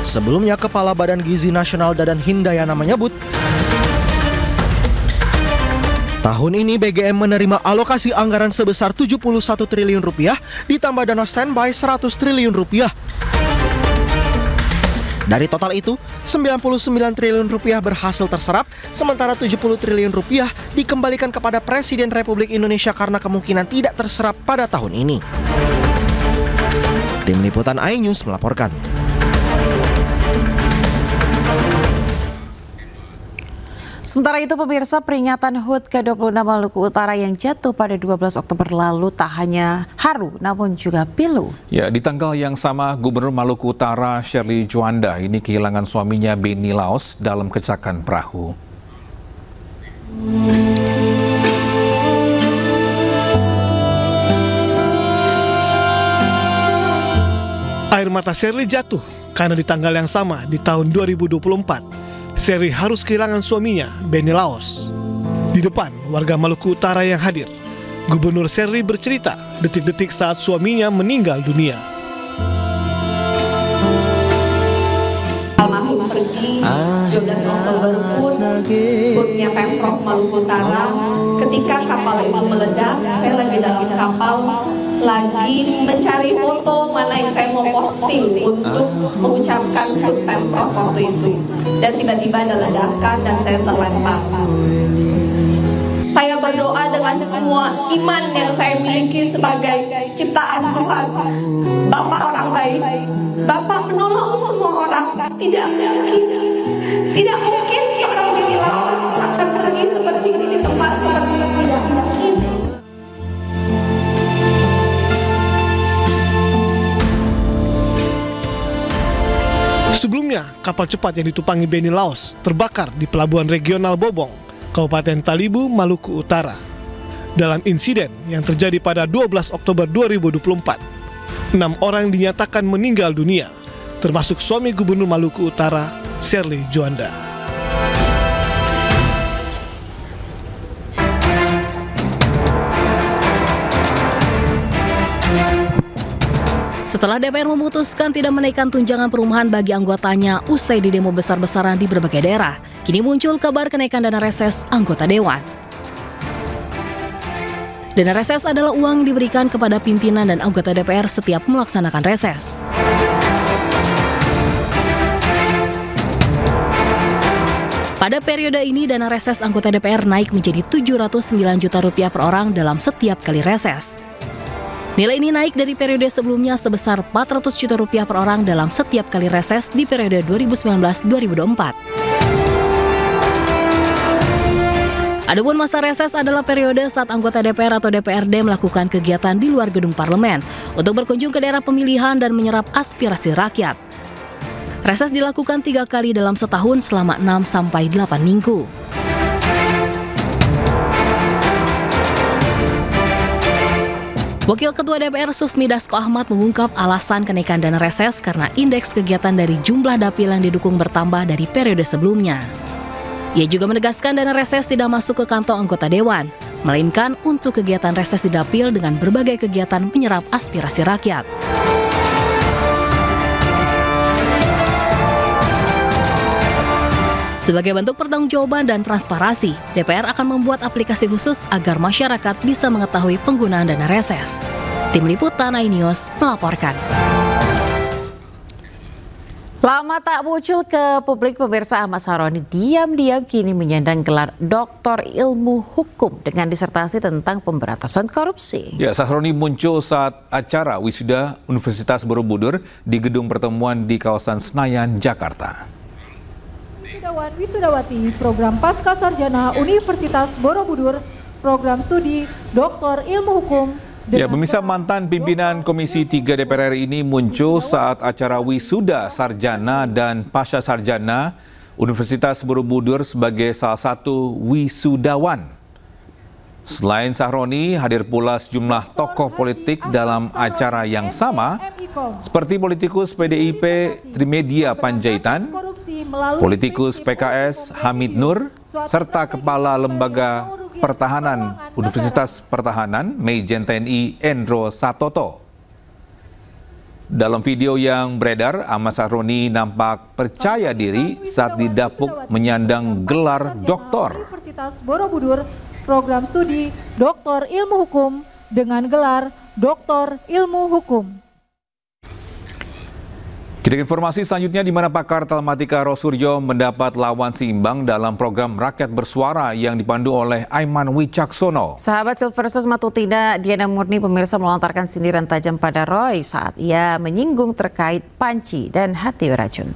Sebelumnya, Kepala Badan Gizi Nasional Dadan Hindayana menyebut, tahun ini BGM menerima alokasi anggaran sebesar 71 triliun rupiah ditambah dana standby 100 triliun rupiah. Dari total itu, 99 triliun rupiah berhasil terserap, sementara 70 triliun rupiah dikembalikan kepada Presiden Republik Indonesia karena kemungkinan tidak terserap pada tahun ini. Tim Liputan iNews melaporkan. Sementara itu, pemirsa, peringatan HUT ke-26 Maluku Utara yang jatuh pada 12 Oktober lalu tak hanya haru, namun juga pilu. Ya, di tanggal yang sama, Gubernur Maluku Utara Shirley Juanda ini kehilangan suaminya Benny Laos dalam kecelakaan perahu. Air mata Shirley jatuh karena di tanggal yang sama di tahun 2024, Shirley harus kehilangan suaminya, Benny Laos. Di depan warga Maluku Utara yang hadir, Gubernur Shirley bercerita detik-detik saat suaminya meninggal dunia. Almarhum pergi 12 Oktober putnya Pemprov Maluku Utara. Ketika kapal itu meledak, saya lagi dalam kapal, lagi mencari foto mana yang saya mau posting untuk mengucapkan HUT Pemprov waktu itu. Dan tiba-tiba ada ledakan dan saya terlempar. Saya berdoa dengan semua iman yang saya miliki sebagai ciptaan Tuhan. Bapak orang baik, Bapak menolong semua orang. Tidak mungkin seorang Benny Laos akan pergi seperti ini di tempat seperti ini. Tidak mungkin. Sebelumnya, kapal cepat yang ditumpangi Benny Laos terbakar di Pelabuhan Regional Bobong, Kabupaten Talibu, Maluku Utara. Dalam insiden yang terjadi pada 12 Oktober 2024, 6 orang dinyatakan meninggal dunia, termasuk suami Gubernur Maluku Utara, Shirley Juanda. Setelah DPR memutuskan tidak menaikkan tunjangan perumahan bagi anggotanya usai di demo besar-besaran di berbagai daerah, kini muncul kabar kenaikan dana reses anggota dewan. Dana reses adalah uang yang diberikan kepada pimpinan dan anggota DPR setiap melaksanakan reses. Pada periode ini, dana reses anggota DPR naik menjadi Rp709 juta per orang dalam setiap kali reses. Nilai ini naik dari periode sebelumnya sebesar Rp400 juta per orang dalam setiap kali reses di periode 2019-2024. Adapun masa reses adalah periode saat anggota DPR atau DPRD melakukan kegiatan di luar gedung parlemen untuk berkunjung ke daerah pemilihan dan menyerap aspirasi rakyat. Reses dilakukan 3 kali dalam setahun selama 6-8 minggu. Wakil Ketua DPR Sufmi Dasko Ahmad mengungkap alasan kenaikan dana reses karena indeks kegiatan dari jumlah dapil yang didukung bertambah dari periode sebelumnya. Ia juga menegaskan dana reses tidak masuk ke kantong anggota dewan, melainkan untuk kegiatan reses di dapil dengan berbagai kegiatan menyerap aspirasi rakyat. Sebagai bentuk pertanggungjawaban dan transparansi, DPR akan membuat aplikasi khusus agar masyarakat bisa mengetahui penggunaan dana reses. Tim Liputan iNews melaporkan. Lama tak muncul ke publik, pemirsa Ahmad Sahroni diam-diam kini menyandang gelar Doktor Ilmu Hukum dengan disertasi tentang pemberantasan korupsi. Ya, Sahroni muncul saat acara wisuda Universitas Borobudur di gedung pertemuan di kawasan Senayan, Jakarta. Wisudawan Wisudawati Program Pasca Sarjana Universitas Borobudur, Program Studi Doktor Ilmu Hukum. Ya, pemirsa, mantan pimpinan Komisi 3 DPR RI ini muncul saat acara wisuda sarjana dan pasca sarjana Universitas Borobudur sebagai salah satu wisudawan. Selain Sahroni, hadir pula sejumlah tokoh politik dalam acara yang sama, seperti politikus PDIP Trimedia Panjaitan, politikus PKS Hamid Nur, serta Kepala Lembaga Pertahanan Universitas Pertahanan Maijen TNI Endro Satoto. Dalam video yang beredar, Ahmad Sahroni nampak percaya diri saat didapuk menyandang gelar doktor. Universitas Borobudur, Program Studi Doktor Ilmu Hukum dengan gelar Doktor Ilmu Hukum. Kita ke informasi selanjutnya, di mana pakar telematika Rosuryo mendapat lawan seimbang dalam program Rakyat Bersuara yang dipandu oleh Aiman Wicaksono. Sahabat Silverses Matutina Diana Murni, pemirsa, melontarkan sindiran tajam pada Roy saat ia menyinggung terkait panci dan hati beracun.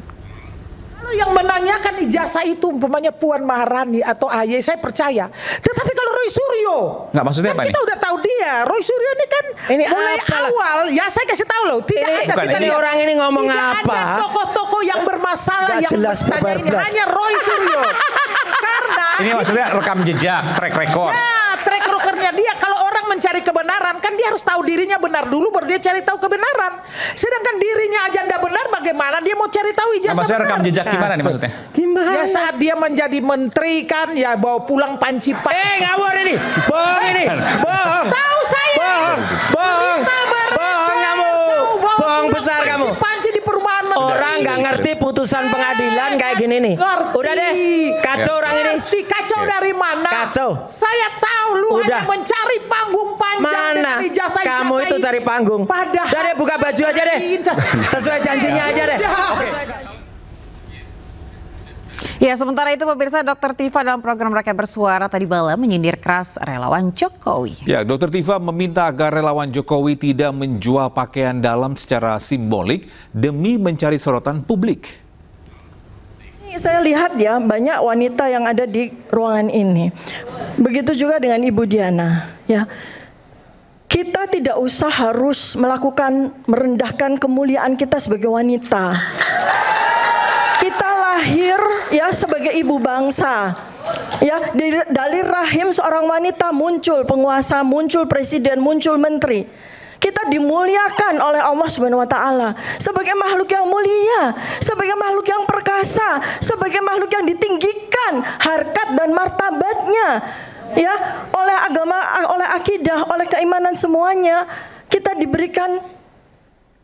Kalau yang menanyakan ijazah itu umpamanya Puan Maharani atau AY, saya percaya. Tetapi kalau Roy Suryo, nggak, maksudnya kan apa kita nih? udah tahu dia. Roy Suryo ini kan ini mulai awal, ya saya kasih tahu loh, tidak ada. Ini orang ini ngomong tidak apa? ada tokoh-tokoh yang bermasalah Gak yang jelas, bertanya ini, hanya Roy Suryo. Karena ini maksudnya rekam jejak, track record. ya, track recordnya dia. Kalau orang mencari kebenaran, kan dia harus tahu dirinya benar dulu, baru dia cari tahu kebenaran. Sedangkan dirinya aja tidak benar, bagaimana dia mau cari tahu ijazah maksudnya benar? rekam jejak gimana nih maksudnya? Gimana? Ya saat dia menjadi menteri kan, ya bawa pulang panci pak. Ngawur ini, bohong ini, bohong. Tahu saya. Bohong, bohong, bohong kamu, bohong besar kamu. Panci di perumahan menteri. Orang nggak ngerti putusan pengadilan kayak gini nih. Udah deh, kacau orang ini. Kacau dari mana? Kacau. Saya tahu lu hanya mencari panggung panjang dengan ijazah. Kamu itu cari panggung. Padahal udah deh, buka baju aja deh. Sesuai janjinya aja deh. Ya, sementara itu pemirsa, Dr. Tifa dalam program Rakyat Bersuara tadi malam menyindir keras relawan Jokowi. Ya, Dr. Tifa meminta agar relawan Jokowi tidak menjual pakaian dalam secara simbolik demi mencari sorotan publik. Saya lihat ya, banyak wanita yang ada di ruangan ini. Begitu juga dengan Ibu Diana, ya. Kita tidak usah harus merendahkan kemuliaan kita sebagai wanita. Kita lahir ya sebagai ibu bangsa. Ya, dari rahim seorang wanita muncul penguasa, muncul presiden, muncul menteri. Kita dimuliakan oleh Allah Subhanahu wa taala sebagai makhluk yang mulia, sebagai makhluk yang perkasa, sebagai makhluk yang ditinggikan harkat dan martabatnya. Ya, oleh agama, oleh akidah, oleh keimanan semuanya, kita diberikan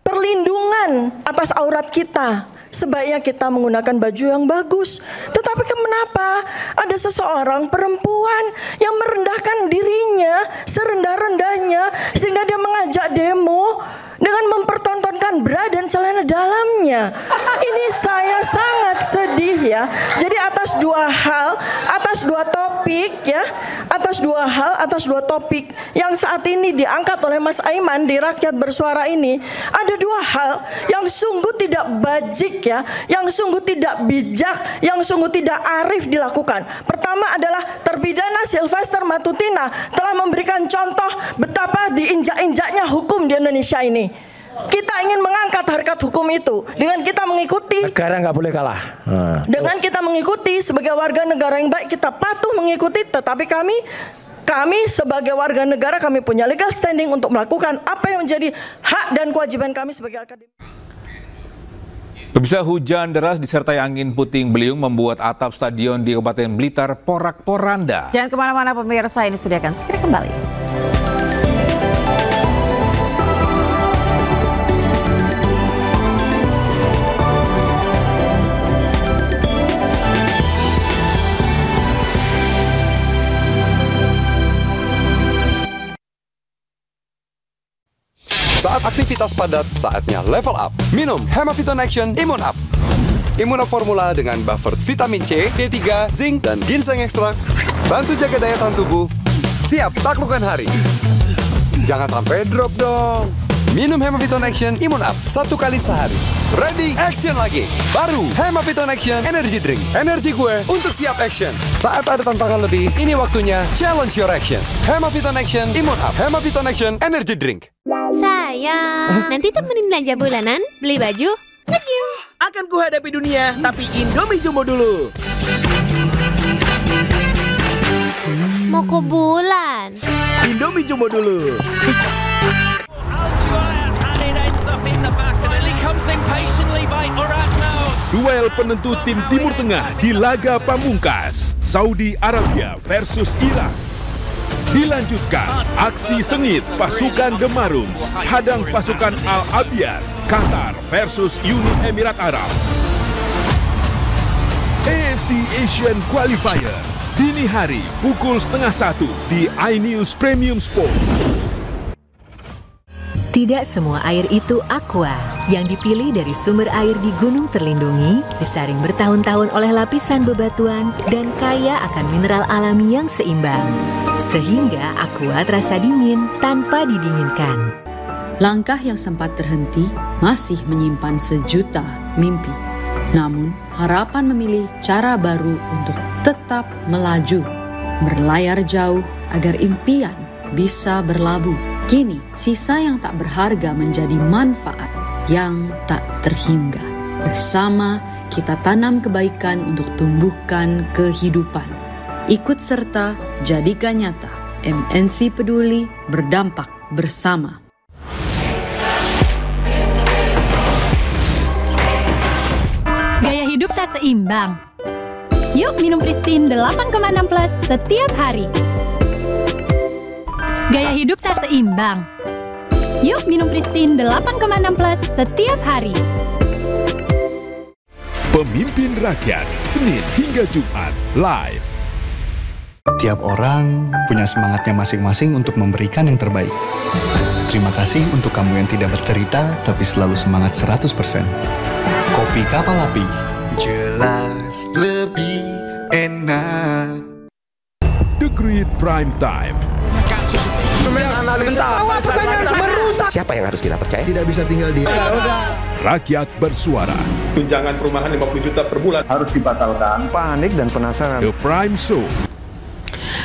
perlindungan atas aurat kita. Sebaiknya kita menggunakan baju yang bagus. Tetapi Tapi kenapa ada seseorang perempuan yang merendahkan dirinya serendah-rendahnya sehingga dia mengajak demo dengan mempertontonkan bra dan celana dalamnya. Ini saya sangat sedih ya. Jadi atas dua hal, atas dua topik ya, atas dua topik yang saat ini diangkat oleh Mas Aiman di Rakyat Bersuara ini, ada dua hal yang sungguh tidak bajik ya, yang sungguh tidak bijak, yang sungguh tidak arif dilakukan. Pertama adalah terpidana Sylvester Matutina telah memberikan contoh betapa diinjak-injaknya hukum di Indonesia ini. Kita ingin mengangkat harkat hukum itu dengan kita mengikuti. Negara nggak boleh kalah. Dengan kita mengikuti sebagai warga negara yang baik, kita patuh mengikuti. Tetapi kami sebagai warga negara, kami punya legal standing untuk melakukan apa yang menjadi hak dan kewajiban kami sebagai akademisi. Pemirsa, hujan deras disertai angin puting beliung membuat atap stadion di Kabupaten Blitar porak-poranda. Jangan kemana-mana pemirsa, ini sudah akan segera kembali. Saat aktivitas padat, saatnya level up. Minum Hemaviton Action Immune Up. Immune Up formula dengan buffer vitamin C, D3, zinc, dan ginseng ekstrak. Bantu jaga daya tahan tubuh. Siap taklukkan hari. Jangan sampai drop dong. Minum Hemaviton Action Immune Up 1 kali sehari. Ready action lagi. Baru Hemaviton Action Energy Drink. Energi gue untuk siap action. Saat ada tantangan lebih, ini waktunya challenge your action. Hemaviton Action Immune Up. Hemaviton Action Energy Drink. Sayang, nanti temenin belanja bulanan, beli baju, nge-gym. Akan kuhadapi dunia, tapi Indomie Jumbo dulu. Mau ke bulan. Indomie Jumbo dulu. Duel penentu tim Timur Tengah di laga pamungkas, Saudi Arabia versus Irak. Dilanjutkan, aksi sengit pasukan The Maroons hadang pasukan Al Abyad, Qatar versus Uni Emirat Arab. AFC Asian Qualifier, dini hari pukul 12:30 di iNews Premium Sport. Tidak semua air itu aqua. Yang dipilih dari sumber air di gunung terlindungi, disaring bertahun-tahun oleh lapisan bebatuan, dan kaya akan mineral alami yang seimbang. Sehingga aqua terasa dingin tanpa didinginkan. Langkah yang sempat terhenti masih menyimpan sejuta mimpi. Namun, harapan memilih cara baru untuk tetap melaju, berlayar jauh agar impian bisa berlabuh. Kini, sisa yang tak berharga menjadi manfaat yang tak terhingga. Bersama, kita tanam kebaikan untuk tumbuhkan kehidupan. Ikut serta, jadikan nyata. MNC Peduli, berdampak bersama. Gaya hidup tak seimbang. Yuk minum Pristine 8,6+ setiap hari. Gaya hidup tak seimbang. Yuk minum Pristine 8,6+ setiap hari. Pemimpin Rakyat, Senin hingga Jumat, live. Tiap orang punya semangatnya masing-masing untuk memberikan yang terbaik. Terima kasih untuk kamu yang tidak bercerita, tapi selalu semangat 100%. Kopi Kapal Api. Jelas lebih enak. The Great Prime Time. Siapa yang harus kita percaya? Tidak bisa tinggal di Rakyat Bersuara. Tunjangan perumahan 50 juta per bulan harus dibatalkan. Panik dan penasaran. The Prime Show.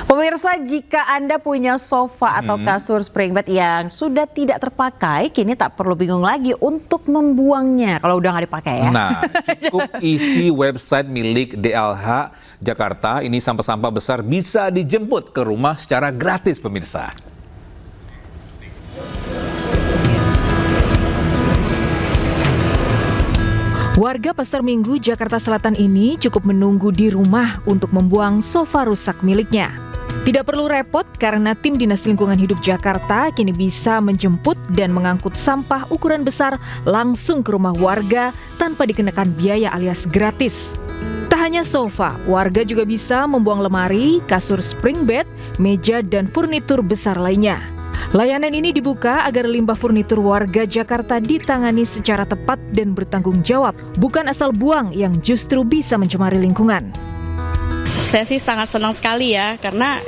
Pemirsa, jika Anda punya sofa atau kasur spring bed yang sudah tidak terpakai, kini tak perlu bingung lagi untuk membuangnya kalau udah nggak dipakai ya. Nah, cukup isi website milik DLH Jakarta, ini sampah-sampah besar bisa dijemput ke rumah secara gratis pemirsa. Warga Pasar Minggu, Jakarta Selatan ini cukup menunggu di rumah untuk membuang sofa rusak miliknya. Tidak perlu repot karena tim Dinas Lingkungan Hidup Jakarta kini bisa menjemput dan mengangkut sampah ukuran besar langsung ke rumah warga tanpa dikenakan biaya alias gratis. Tak hanya hanya sofa, warga juga bisa membuang lemari, kasur spring bed, meja, dan furnitur besar lainnya. Layanan ini dibuka agar limbah furnitur warga Jakarta ditangani secara tepat dan bertanggung jawab, bukan asal buang yang justru bisa mencemari lingkungan. Saya sih sangat senang sekali ya, karena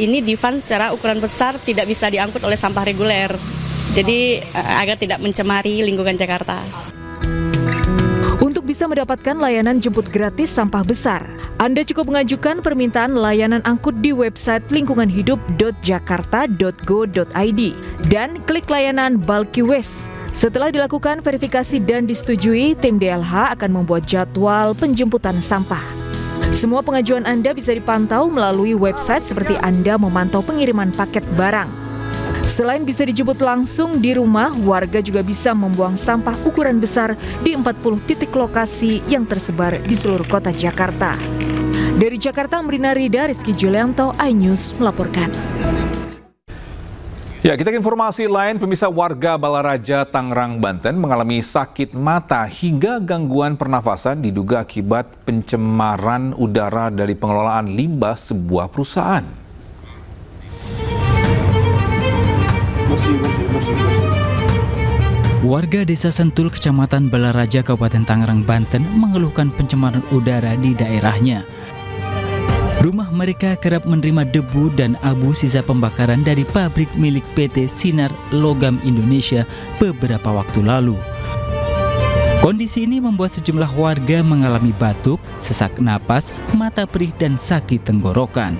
ini di-fund secara ukuran besar, tidak bisa diangkut oleh sampah reguler. Jadi agar tidak mencemari lingkungan Jakarta. Untuk bisa mendapatkan layanan jemput gratis sampah besar, Anda cukup mengajukan permintaan layanan angkut di website lingkunganhidup.jakarta.go.id dan klik layanan Bulky Waste. Setelah dilakukan verifikasi dan disetujui, tim DLH akan membuat jadwal penjemputan sampah. Semua pengajuan Anda bisa dipantau melalui website seperti Anda memantau pengiriman paket barang. Selain bisa dijemput langsung di rumah, warga juga bisa membuang sampah ukuran besar di 40 titik lokasi yang tersebar di seluruh kota Jakarta. Dari Jakarta, Amrina Rida, Rizky Julianto, iNews melaporkan. Ya, kita ke informasi lain. Pemirsa, warga Balaraja, Tangerang, Banten mengalami sakit mata hingga gangguan pernafasan diduga akibat pencemaran udara dari pengelolaan limbah sebuah perusahaan. Warga Desa Sentul, Kecamatan Balaraja, Kabupaten Tangerang, Banten mengeluhkan pencemaran udara di daerahnya. Rumah mereka kerap menerima debu dan abu sisa pembakaran dari pabrik milik PT Sinar Logam Indonesia beberapa waktu lalu. Kondisi ini membuat sejumlah warga mengalami batuk, sesak napas, mata perih, dan sakit tenggorokan.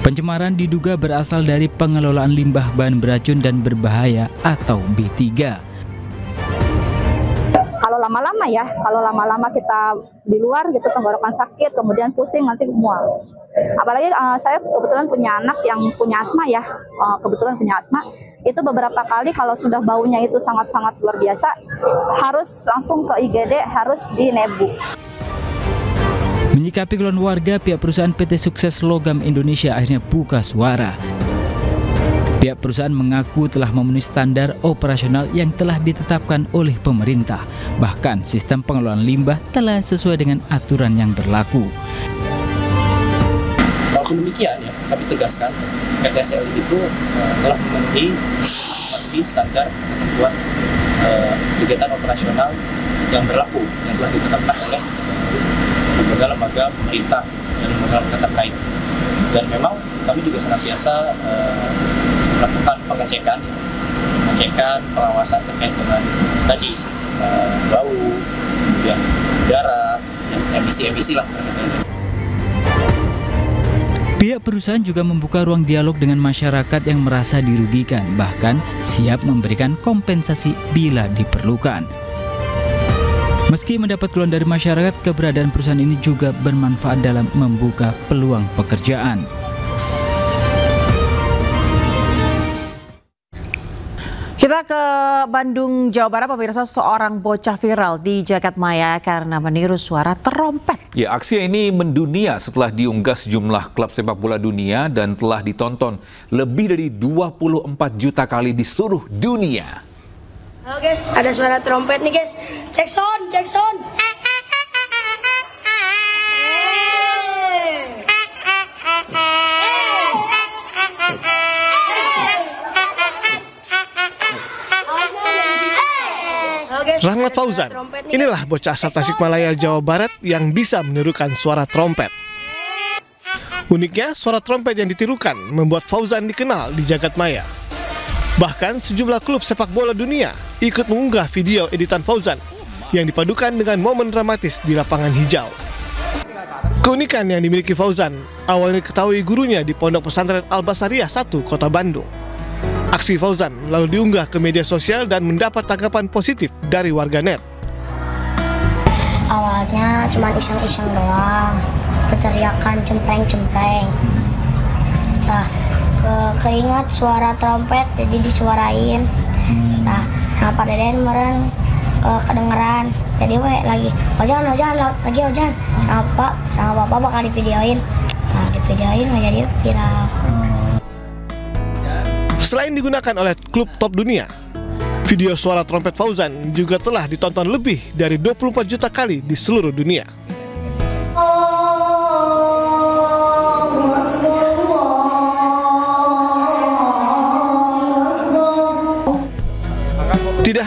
Pencemaran diduga berasal dari pengelolaan limbah bahan beracun dan berbahaya atau B3. Kalau lama-lama kita di luar gitu, tenggorokan sakit, kemudian pusing, nanti mual. Apalagi saya kebetulan punya anak yang punya asma ya, itu beberapa kali kalau sudah baunya itu sangat-sangat luar biasa, harus langsung ke IGD, harus di nebu. Menyikapi keluhan warga, pihak perusahaan PT Sukses Logam Indonesia akhirnya buka suara. Pihak perusahaan mengaku telah memenuhi standar operasional yang telah ditetapkan oleh pemerintah. Bahkan sistem pengelolaan limbah telah sesuai dengan aturan yang berlaku. Walaupun demikian ya, kami tegaskan PT SLI itu telah memenuhi standar ketentuan kegiatan operasional yang berlaku, yang telah ditetapkan oleh lembaga pemerintah dan lembaga terkait. Dan memang kami juga senantiasa melakukan pengecekan, pengawasan terkait dengan tadi bau, kemudian udara, dan emisi-emisi lah. Pihak perusahaan juga membuka ruang dialog dengan masyarakat yang merasa dirugikan, bahkan siap memberikan kompensasi bila diperlukan. Meski mendapat keluhan dari masyarakat, keberadaan perusahaan ini juga bermanfaat dalam membuka peluang pekerjaan. Kita ke Bandung, Jawa Barat, pemirsa. Seorang bocah viral di Jagadmaya karena meniru suara trompet. Ya, aksi ini mendunia setelah diunggah sejumlah klub sepak bola dunia dan telah ditonton lebih dari 24 juta kali di seluruh dunia. Halo guys, ada suara trompet nih guys. Cek sound, cek sound. Rahmat Fauzan, inilah bocah asal Tasikmalaya, Jawa Barat yang bisa menirukan suara trompet. Uniknya, suara trompet yang ditirukan membuat Fauzan dikenal di Jagadmaya. Bahkan sejumlah klub sepak bola dunia ikut mengunggah video editan Fauzan yang dipadukan dengan momen dramatis di lapangan hijau. Keunikan yang dimiliki Fauzan awalnya diketahui gurunya di Pondok Pesantren Al-Basariyah 1, Kota Bandung. Aksi Fauzan lalu diunggah ke media sosial dan mendapat tanggapan positif dari warganet. Awalnya cuma iseng-iseng doang, teriakan cempreng-cempreng. Nah, keingat suara trompet jadi disuarain. Nah, Pak Deden kemarin kedengeran. Jadi lagi ojan sama bapak bakal divideoin. Nah, divideoin jadi viral. Selain digunakan oleh klub top dunia, video suara trompet Fauzan juga telah ditonton lebih dari 24 juta kali di seluruh dunia.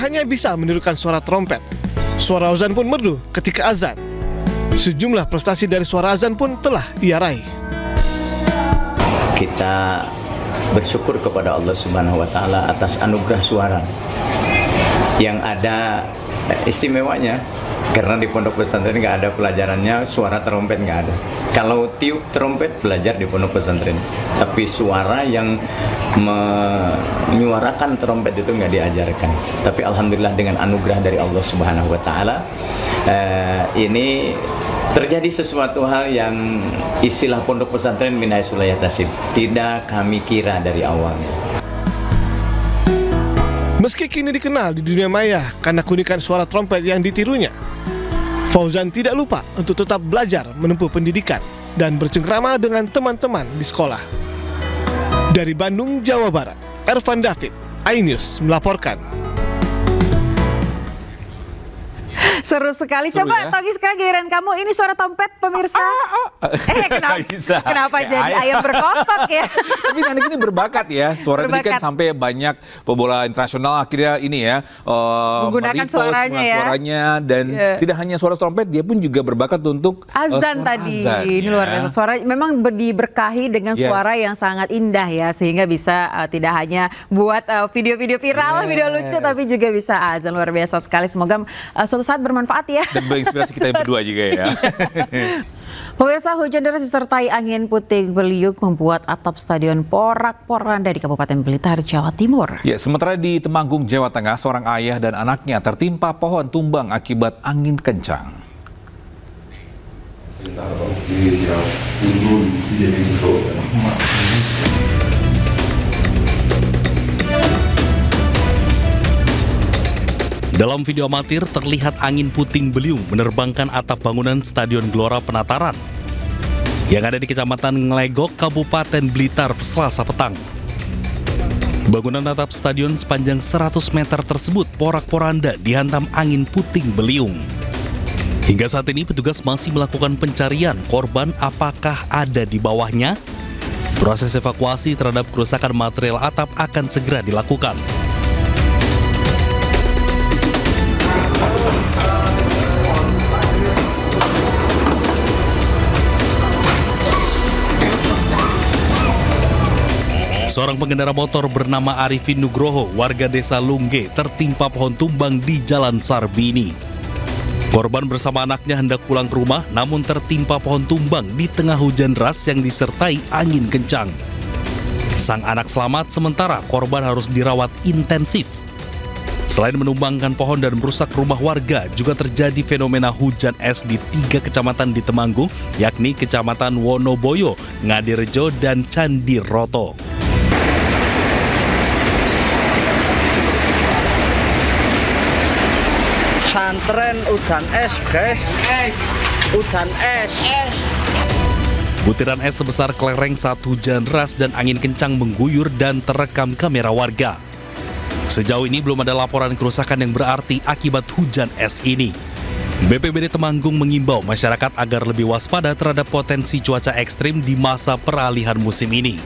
hanya bisa menirukan suara trompet, suara azan pun merdu ketika azan. Sejumlah prestasi dari suara azan pun telah ia raih. Kita bersyukur kepada Allah Subhanahu wa Ta'ala atas anugerah suara yang ada istimewanya, karena di pondok pesantren nggak ada pelajarannya suara trompet, nggak ada. Kalau tiup trompet belajar di pondok pesantren, tapi suara yang menyuarakan trompet itu nggak diajarkan. Tapi alhamdulillah dengan anugerah dari Allah Subhanahu wa Ta'ala, ini terjadi sesuatu hal yang istilah pondok pesantren min haitsu la yahtasib, tidak kami kira dari awalnya. Meski kini dikenal di dunia maya karena keunikan suara trompet yang ditirunya, Fauzan tidak lupa untuk tetap belajar menempuh pendidikan dan bercengkrama dengan teman-teman di sekolah. Dari Bandung, Jawa Barat, Ervan David, iNews melaporkan. Seru sekali. Seru Coba ya? Togi, sekarang giliran kamu. Ini suara trompet pemirsa. Kenapa jadi ayam berkokok ya? Tapi anak ini berbakat ya. Suara tadi kan sampai banyak pebola internasional akhirnya ini ya menggunakan suaranya ya. Dan tidak hanya suara trompet, dia pun juga berbakat untuk azan tadi. Azan, ini luar biasa. Suara memang diberkahi dengan suara yang sangat indah ya, sehingga bisa tidak hanya buat video-video viral, video lucu, tapi juga bisa azan. Luar biasa sekali. Semoga suatu saat bermanfaat ya. Dan menginspirasi kita berdua juga ya. Pemirsa, hujan deras disertai angin puting beliung membuat atap stadion porak-poranda di Kabupaten Blitar, Jawa Timur. Ya, sementara di Temanggung, Jawa Tengah, seorang ayah dan anaknya tertimpa pohon tumbang akibat angin kencang. Dalam video amatir terlihat angin puting beliung menerbangkan atap bangunan Stadion Gelora Penataran yang ada di Kecamatan Nglegok, Kabupaten Blitar, Selasa petang. Bangunan atap stadion sepanjang 100 meter tersebut porak-poranda dihantam angin puting beliung. Hingga saat ini petugas masih melakukan pencarian korban apakah ada di bawahnya. Proses evakuasi terhadap kerusakan material atap akan segera dilakukan. Seorang pengendara motor bernama Arifin Nugroho, warga desa Lungge, tertimpa pohon tumbang di Jalan Sarbini. Korban bersama anaknya hendak pulang ke rumah, namun tertimpa pohon tumbang di tengah hujan deras yang disertai angin kencang. Sang anak selamat, sementara korban harus dirawat intensif. Selain menumbangkan pohon dan merusak rumah warga, juga terjadi fenomena hujan es di 3 kecamatan di Temanggung, yakni Kecamatan Wonoboyo, Ngadirejo, dan Candiroto. Pesantren udan es, guys. Udan es. Butiran es sebesar kelereng saat hujan deras dan angin kencang mengguyur dan terekam kamera warga. Sejauh ini belum ada laporan kerusakan yang berarti akibat hujan es ini. BPBD Temanggung mengimbau masyarakat agar lebih waspada terhadap potensi cuaca ekstrim di masa peralihan musim ini.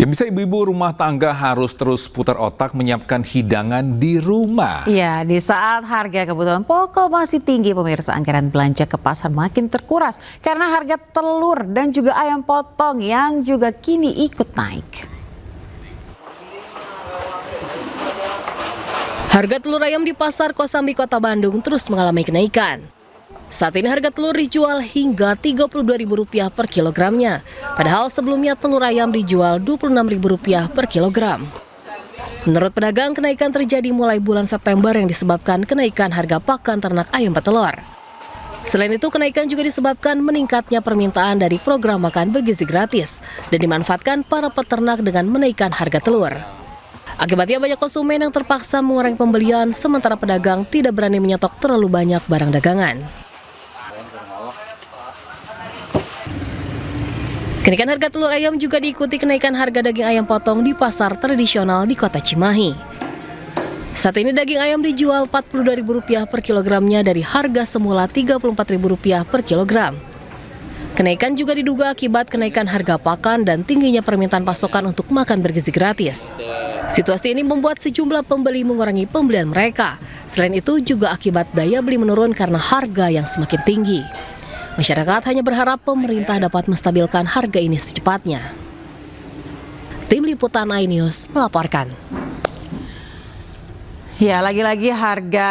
Ya, bisa ibu-ibu rumah tangga harus terus putar otak menyiapkan hidangan di rumah. Ya, di saat harga kebutuhan pokok masih tinggi, pemirsa, anggaran belanja ke pasar makin terkuras karena harga telur dan juga ayam potong yang juga kini ikut naik. Harga telur ayam di Pasar Kosambi, Kota Bandung terus mengalami kenaikan. Saat ini harga telur dijual hingga Rp32.000 per kilogramnya. Padahal sebelumnya telur ayam dijual Rp26.000 per kilogram. Menurut pedagang, kenaikan terjadi mulai bulan September yang disebabkan kenaikan harga pakan ternak ayam petelur. Selain itu, kenaikan juga disebabkan meningkatnya permintaan dari program makan bergizi gratis dan dimanfaatkan para peternak dengan menaikkan harga telur. Akibatnya banyak konsumen yang terpaksa mengurangi pembelian, sementara pedagang tidak berani menyetok terlalu banyak barang dagangan. Kenaikan harga telur ayam juga diikuti kenaikan harga daging ayam potong di pasar tradisional di Kota Cimahi. Saat ini daging ayam dijual Rp42.000 per kilogramnya dari harga semula Rp34.000 per kilogram. Kenaikan juga diduga akibat kenaikan harga pakan dan tingginya permintaan pasokan untuk makan bergizi gratis. Situasi ini membuat sejumlah pembeli mengurangi pembelian mereka. Selain itu juga akibat daya beli menurun karena harga yang semakin tinggi. Masyarakat hanya berharap pemerintah dapat menstabilkan harga ini secepatnya. Tim Liputan iNews melaporkan. Ya, lagi-lagi harga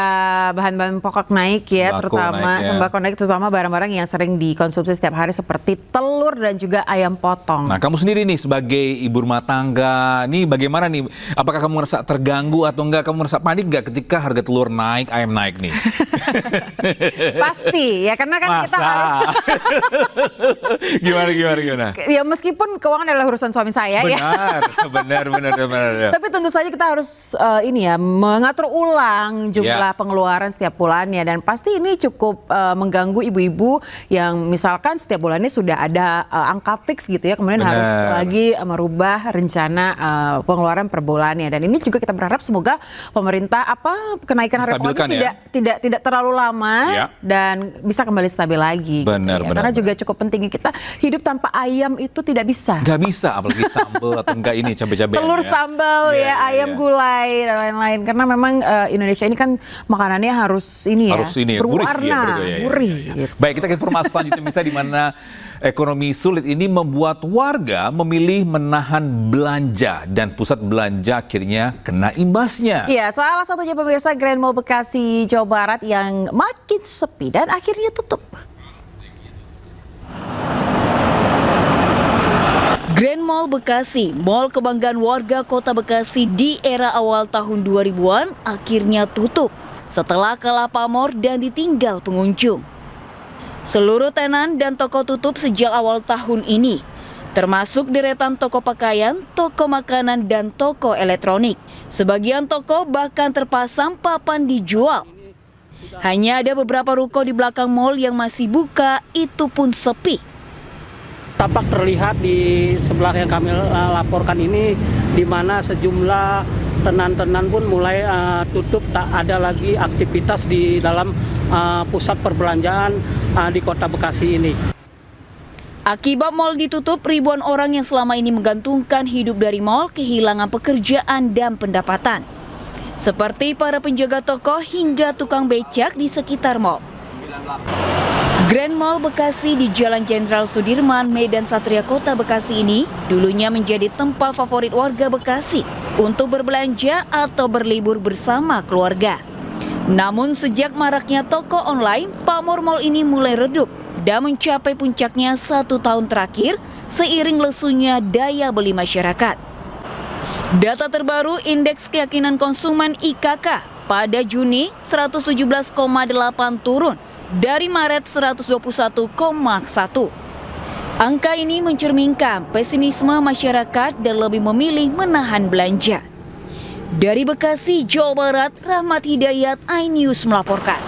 bahan-bahan pokok naik ya, sembako naik, terutama barang-barang yang sering dikonsumsi setiap hari seperti telur dan juga ayam potong. Nah, kamu sendiri nih sebagai ibu rumah tangga, nih bagaimana nih? Apakah kamu merasa terganggu atau enggak? Kamu merasa panik nggak ketika harga telur naik, ayam naik nih? Pasti ya, karena kan kita harus gimana? Ya meskipun keuangan adalah urusan suami saya benar, ya. Benar. Tapi tentu saja kita harus mengatur ulang jumlah pengeluaran setiap bulannya, dan pasti ini cukup mengganggu ibu-ibu yang misalkan setiap bulannya sudah ada angka fix gitu ya, kemudian harus lagi merubah rencana pengeluaran per bulannya. Dan ini juga kita berharap semoga pemerintah kenaikan harga pokoknya tidak terlalu lama dan bisa kembali stabil lagi. Benar. Karena juga cukup pentingnya, kita hidup tanpa ayam itu tidak bisa. Nggak bisa, apalagi sambal atau enggak ini cabai-cabai. Telur sambal ayam gulai dan lain-lain. Karena memang Indonesia ini kan makanannya harus berwarna, gurih. Gitu. Baik, kita ke informasi selanjutnya. Bisa di mana ekonomi sulit ini membuat warga memilih menahan belanja dan pusat belanja akhirnya kena imbasnya. Iya, salah satunya pemirsa Grand Mall Bekasi, Jawa Barat yang makin sepi dan akhirnya tutup. Grand Mall Bekasi, mall kebanggaan warga kota Bekasi di era awal tahun 2000-an akhirnya tutup setelah kalah pamor dan ditinggal pengunjung. Seluruh tenan dan toko tutup sejak awal tahun ini, termasuk deretan toko pakaian, toko makanan, dan toko elektronik. Sebagian toko bahkan terpasang papan dijual. Hanya ada beberapa ruko di belakang mall yang masih buka, itu pun sepi. Tampak terlihat di sebelah yang kami laporkan ini, di mana sejumlah tenan-tenan pun mulai tutup, tak ada lagi aktivitas di dalam pusat perbelanjaan di kota Bekasi ini. Akibat mal ditutup, ribuan orang yang selama ini menggantungkan hidup dari mal kehilangan pekerjaan dan pendapatan. Seperti para penjaga toko hingga tukang becak di sekitar mal. Grand Mall Bekasi di Jalan Jenderal Sudirman, Medan Satria, Kota Bekasi ini dulunya menjadi tempat favorit warga Bekasi untuk berbelanja atau berlibur bersama keluarga. Namun sejak maraknya toko online, pamor mal ini mulai redup dan mencapai puncaknya 1 tahun terakhir seiring lesunya daya beli masyarakat. Data terbaru Indeks Keyakinan Konsumen IKK pada Juni 117,8 turun dari Maret 121,1. Angka ini mencerminkan pesimisme masyarakat dan lebih memilih menahan belanja. Dari Bekasi, Jawa Barat, Rahmat Hidayat, iNews melaporkan.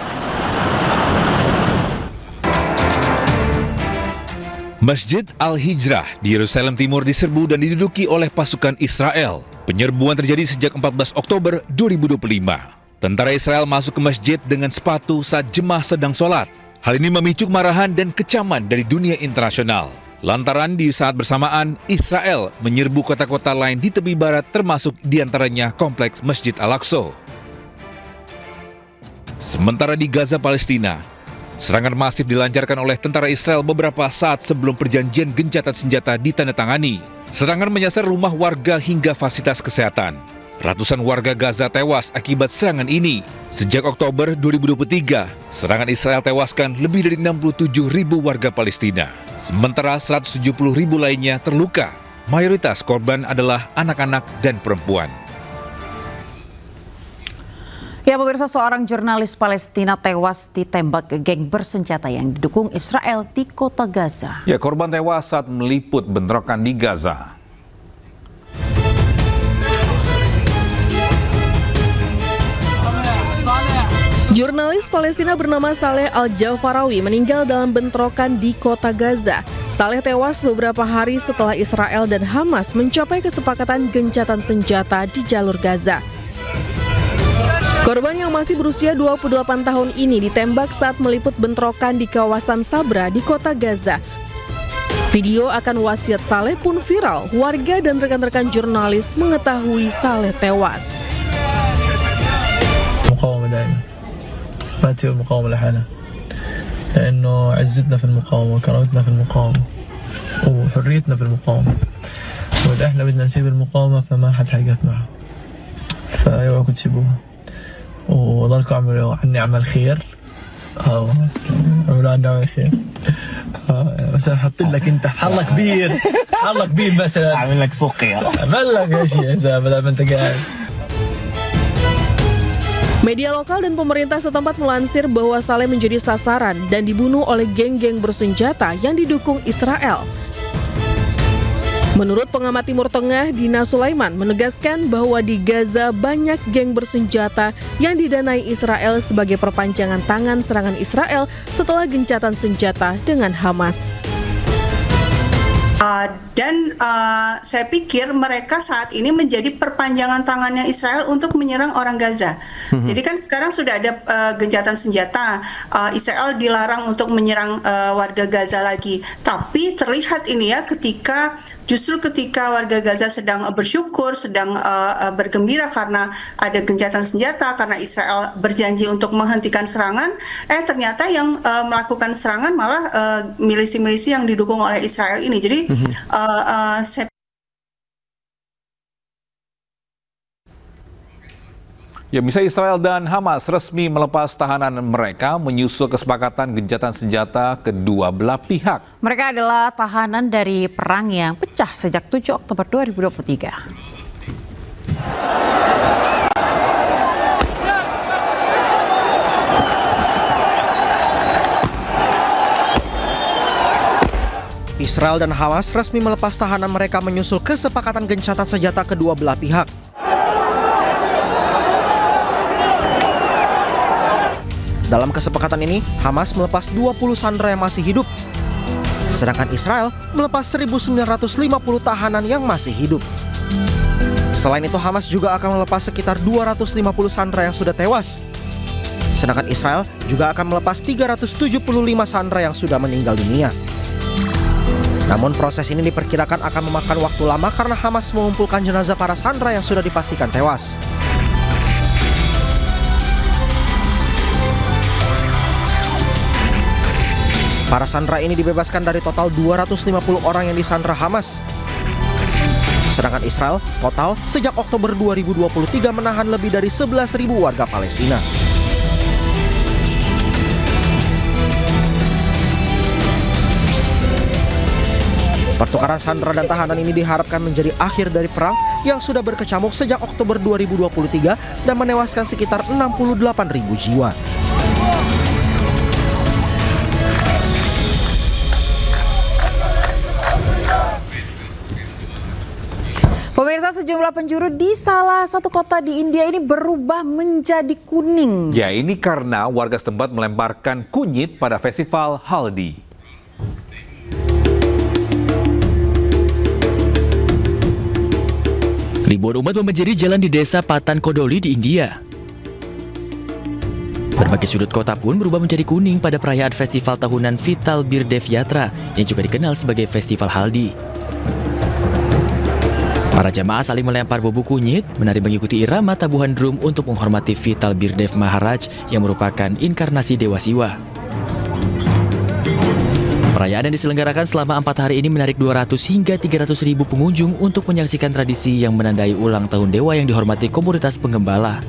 Masjid Al-Hijrah di Yerusalem Timur diserbu dan diduduki oleh pasukan Israel. Penyerbuan terjadi sejak 14 Oktober 2025. Tentara Israel masuk ke masjid dengan sepatu saat jemaah sedang sholat. Hal ini memicu kemarahan dan kecaman dari dunia internasional. Lantaran di saat bersamaan, Israel menyerbu kota-kota lain di tepi barat termasuk diantaranya kompleks Masjid Al-Aqsa. Sementara di Gaza, Palestina, serangan masif dilancarkan oleh tentara Israel beberapa saat sebelum perjanjian gencatan senjata ditandatangani. Serangan menyasar rumah warga hingga fasilitas kesehatan. Ratusan warga Gaza tewas akibat serangan ini. Sejak Oktober 2023, serangan Israel tewaskan lebih dari 67.000 warga Palestina. Sementara 170.000 lainnya terluka. Mayoritas korban adalah anak-anak dan perempuan. Ya pemirsa, seorang jurnalis Palestina tewas ditembak geng bersenjata yang didukung Israel di kota Gaza. Ya, korban tewas saat meliput bentrokan di Gaza. Jurnalis Palestina bernama Saleh Al-Jafarawi meninggal dalam bentrokan di kota Gaza. Saleh tewas beberapa hari setelah Israel dan Hamas mencapai kesepakatan gencatan senjata di jalur Gaza. Korban yang masih berusia 28 tahun ini ditembak saat meliput bentrokan di kawasan Sabra di kota Gaza. Video akan wasiat Saleh pun viral. Warga dan rekan-rekan jurnalis mengetahui Saleh tewas. مقاومة دائما ما تسوي المقاومة لحالها لأنه عزتنا في المقاومة وكرامتنا في المقاومة وحريتنا في المقاومة وإذا إحنا بدنا نسيب المقاومة فما حد حيقف معها فاوعوا تسيبوها وضلكم اعملوا عني عمل خير اعملوا عني عمل خير مثلا حط لك انت حلة كبير مثلا اعمل لك سقيا اعمل لك يا شيخ بدل ما انت قاعد. Media lokal dan pemerintah setempat melansir bahwa Saleh menjadi sasaran dan dibunuh oleh geng-geng bersenjata yang didukung Israel. Menurut pengamat Timur Tengah, Dina Sulaiman menegaskan bahwa di Gaza banyak geng bersenjata yang didanai Israel sebagai perpanjangan tangan serangan Israel setelah gencatan senjata dengan Hamas. Dan saya pikir mereka saat ini menjadi perpanjangan tangannya Israel untuk menyerang orang Gaza. Jadi kan sekarang sudah ada gencatan senjata, Israel dilarang untuk menyerang warga Gaza lagi. Tapi terlihat ini ya justru ketika warga Gaza sedang bersyukur, sedang bergembira karena ada gencatan senjata, karena Israel berjanji untuk menghentikan serangan, ternyata yang melakukan serangan malah milisi-milisi yang didukung oleh Israel ini. Jadi Misalnya Israel dan Hamas resmi melepas tahanan mereka menyusul kesepakatan gencatan senjata kedua belah pihak. Mereka adalah tahanan dari perang yang pecah sejak 7 Oktober 2023. Israel dan Hamas resmi melepas tahanan mereka menyusul kesepakatan gencatan senjata kedua belah pihak. Dalam kesepakatan ini, Hamas melepas 20 sandera yang masih hidup, sedangkan Israel melepas 1.950 tahanan yang masih hidup. Selain itu, Hamas juga akan melepas sekitar 250 sandera yang sudah tewas, sedangkan Israel juga akan melepas 375 sandera yang sudah meninggal dunia. Namun proses ini diperkirakan akan memakan waktu lama karena Hamas mengumpulkan jenazah para sandera yang sudah dipastikan tewas. Para sandera ini dibebaskan dari total 250 orang yang disandera Hamas. Sedangkan Israel total sejak Oktober 2023 menahan lebih dari 11.000 warga Palestina. Pertukaran sandera dan tahanan ini diharapkan menjadi akhir dari perang yang sudah berkecamuk sejak Oktober 2023 dan menewaskan sekitar 68.000 jiwa. Pemirsa, sejumlah penjuru di salah satu kota di India ini berubah menjadi kuning. Ya, ini karena warga setempat melemparkan kunyit pada festival Haldi. Ribuan umat membanjiri jalan di desa Patan Kodoli di India. Berbagai sudut kota pun berubah menjadi kuning pada perayaan festival tahunan Vital Birdev Yatra yang juga dikenal sebagai Festival Haldi. Para jamaah saling melempar bubuk kunyit, menari mengikuti irama tabuhan drum untuk menghormati Vital Birdev Maharaj yang merupakan inkarnasi Dewa Siwa. Perayaan yang diselenggarakan selama 4 hari ini menarik 200 hingga 300 ribu pengunjung untuk menyaksikan tradisi yang menandai ulang tahun dewa yang dihormati komunitas penggembala.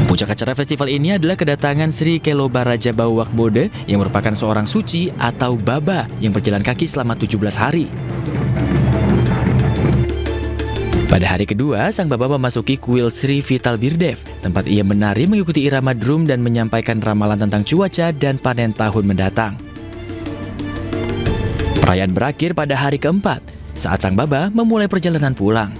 Puncak acara festival ini adalah kedatangan Sri Kelobaraja Bawak Bode yang merupakan seorang suci atau baba yang berjalan kaki selama 17 hari. Pada hari kedua, sang baba memasuki kuil Sri Vital Birdev, tempat ia menari mengikuti irama drum dan menyampaikan ramalan tentang cuaca dan panen tahun mendatang. Perayaan berakhir pada hari keempat, saat sang baba memulai perjalanan pulang.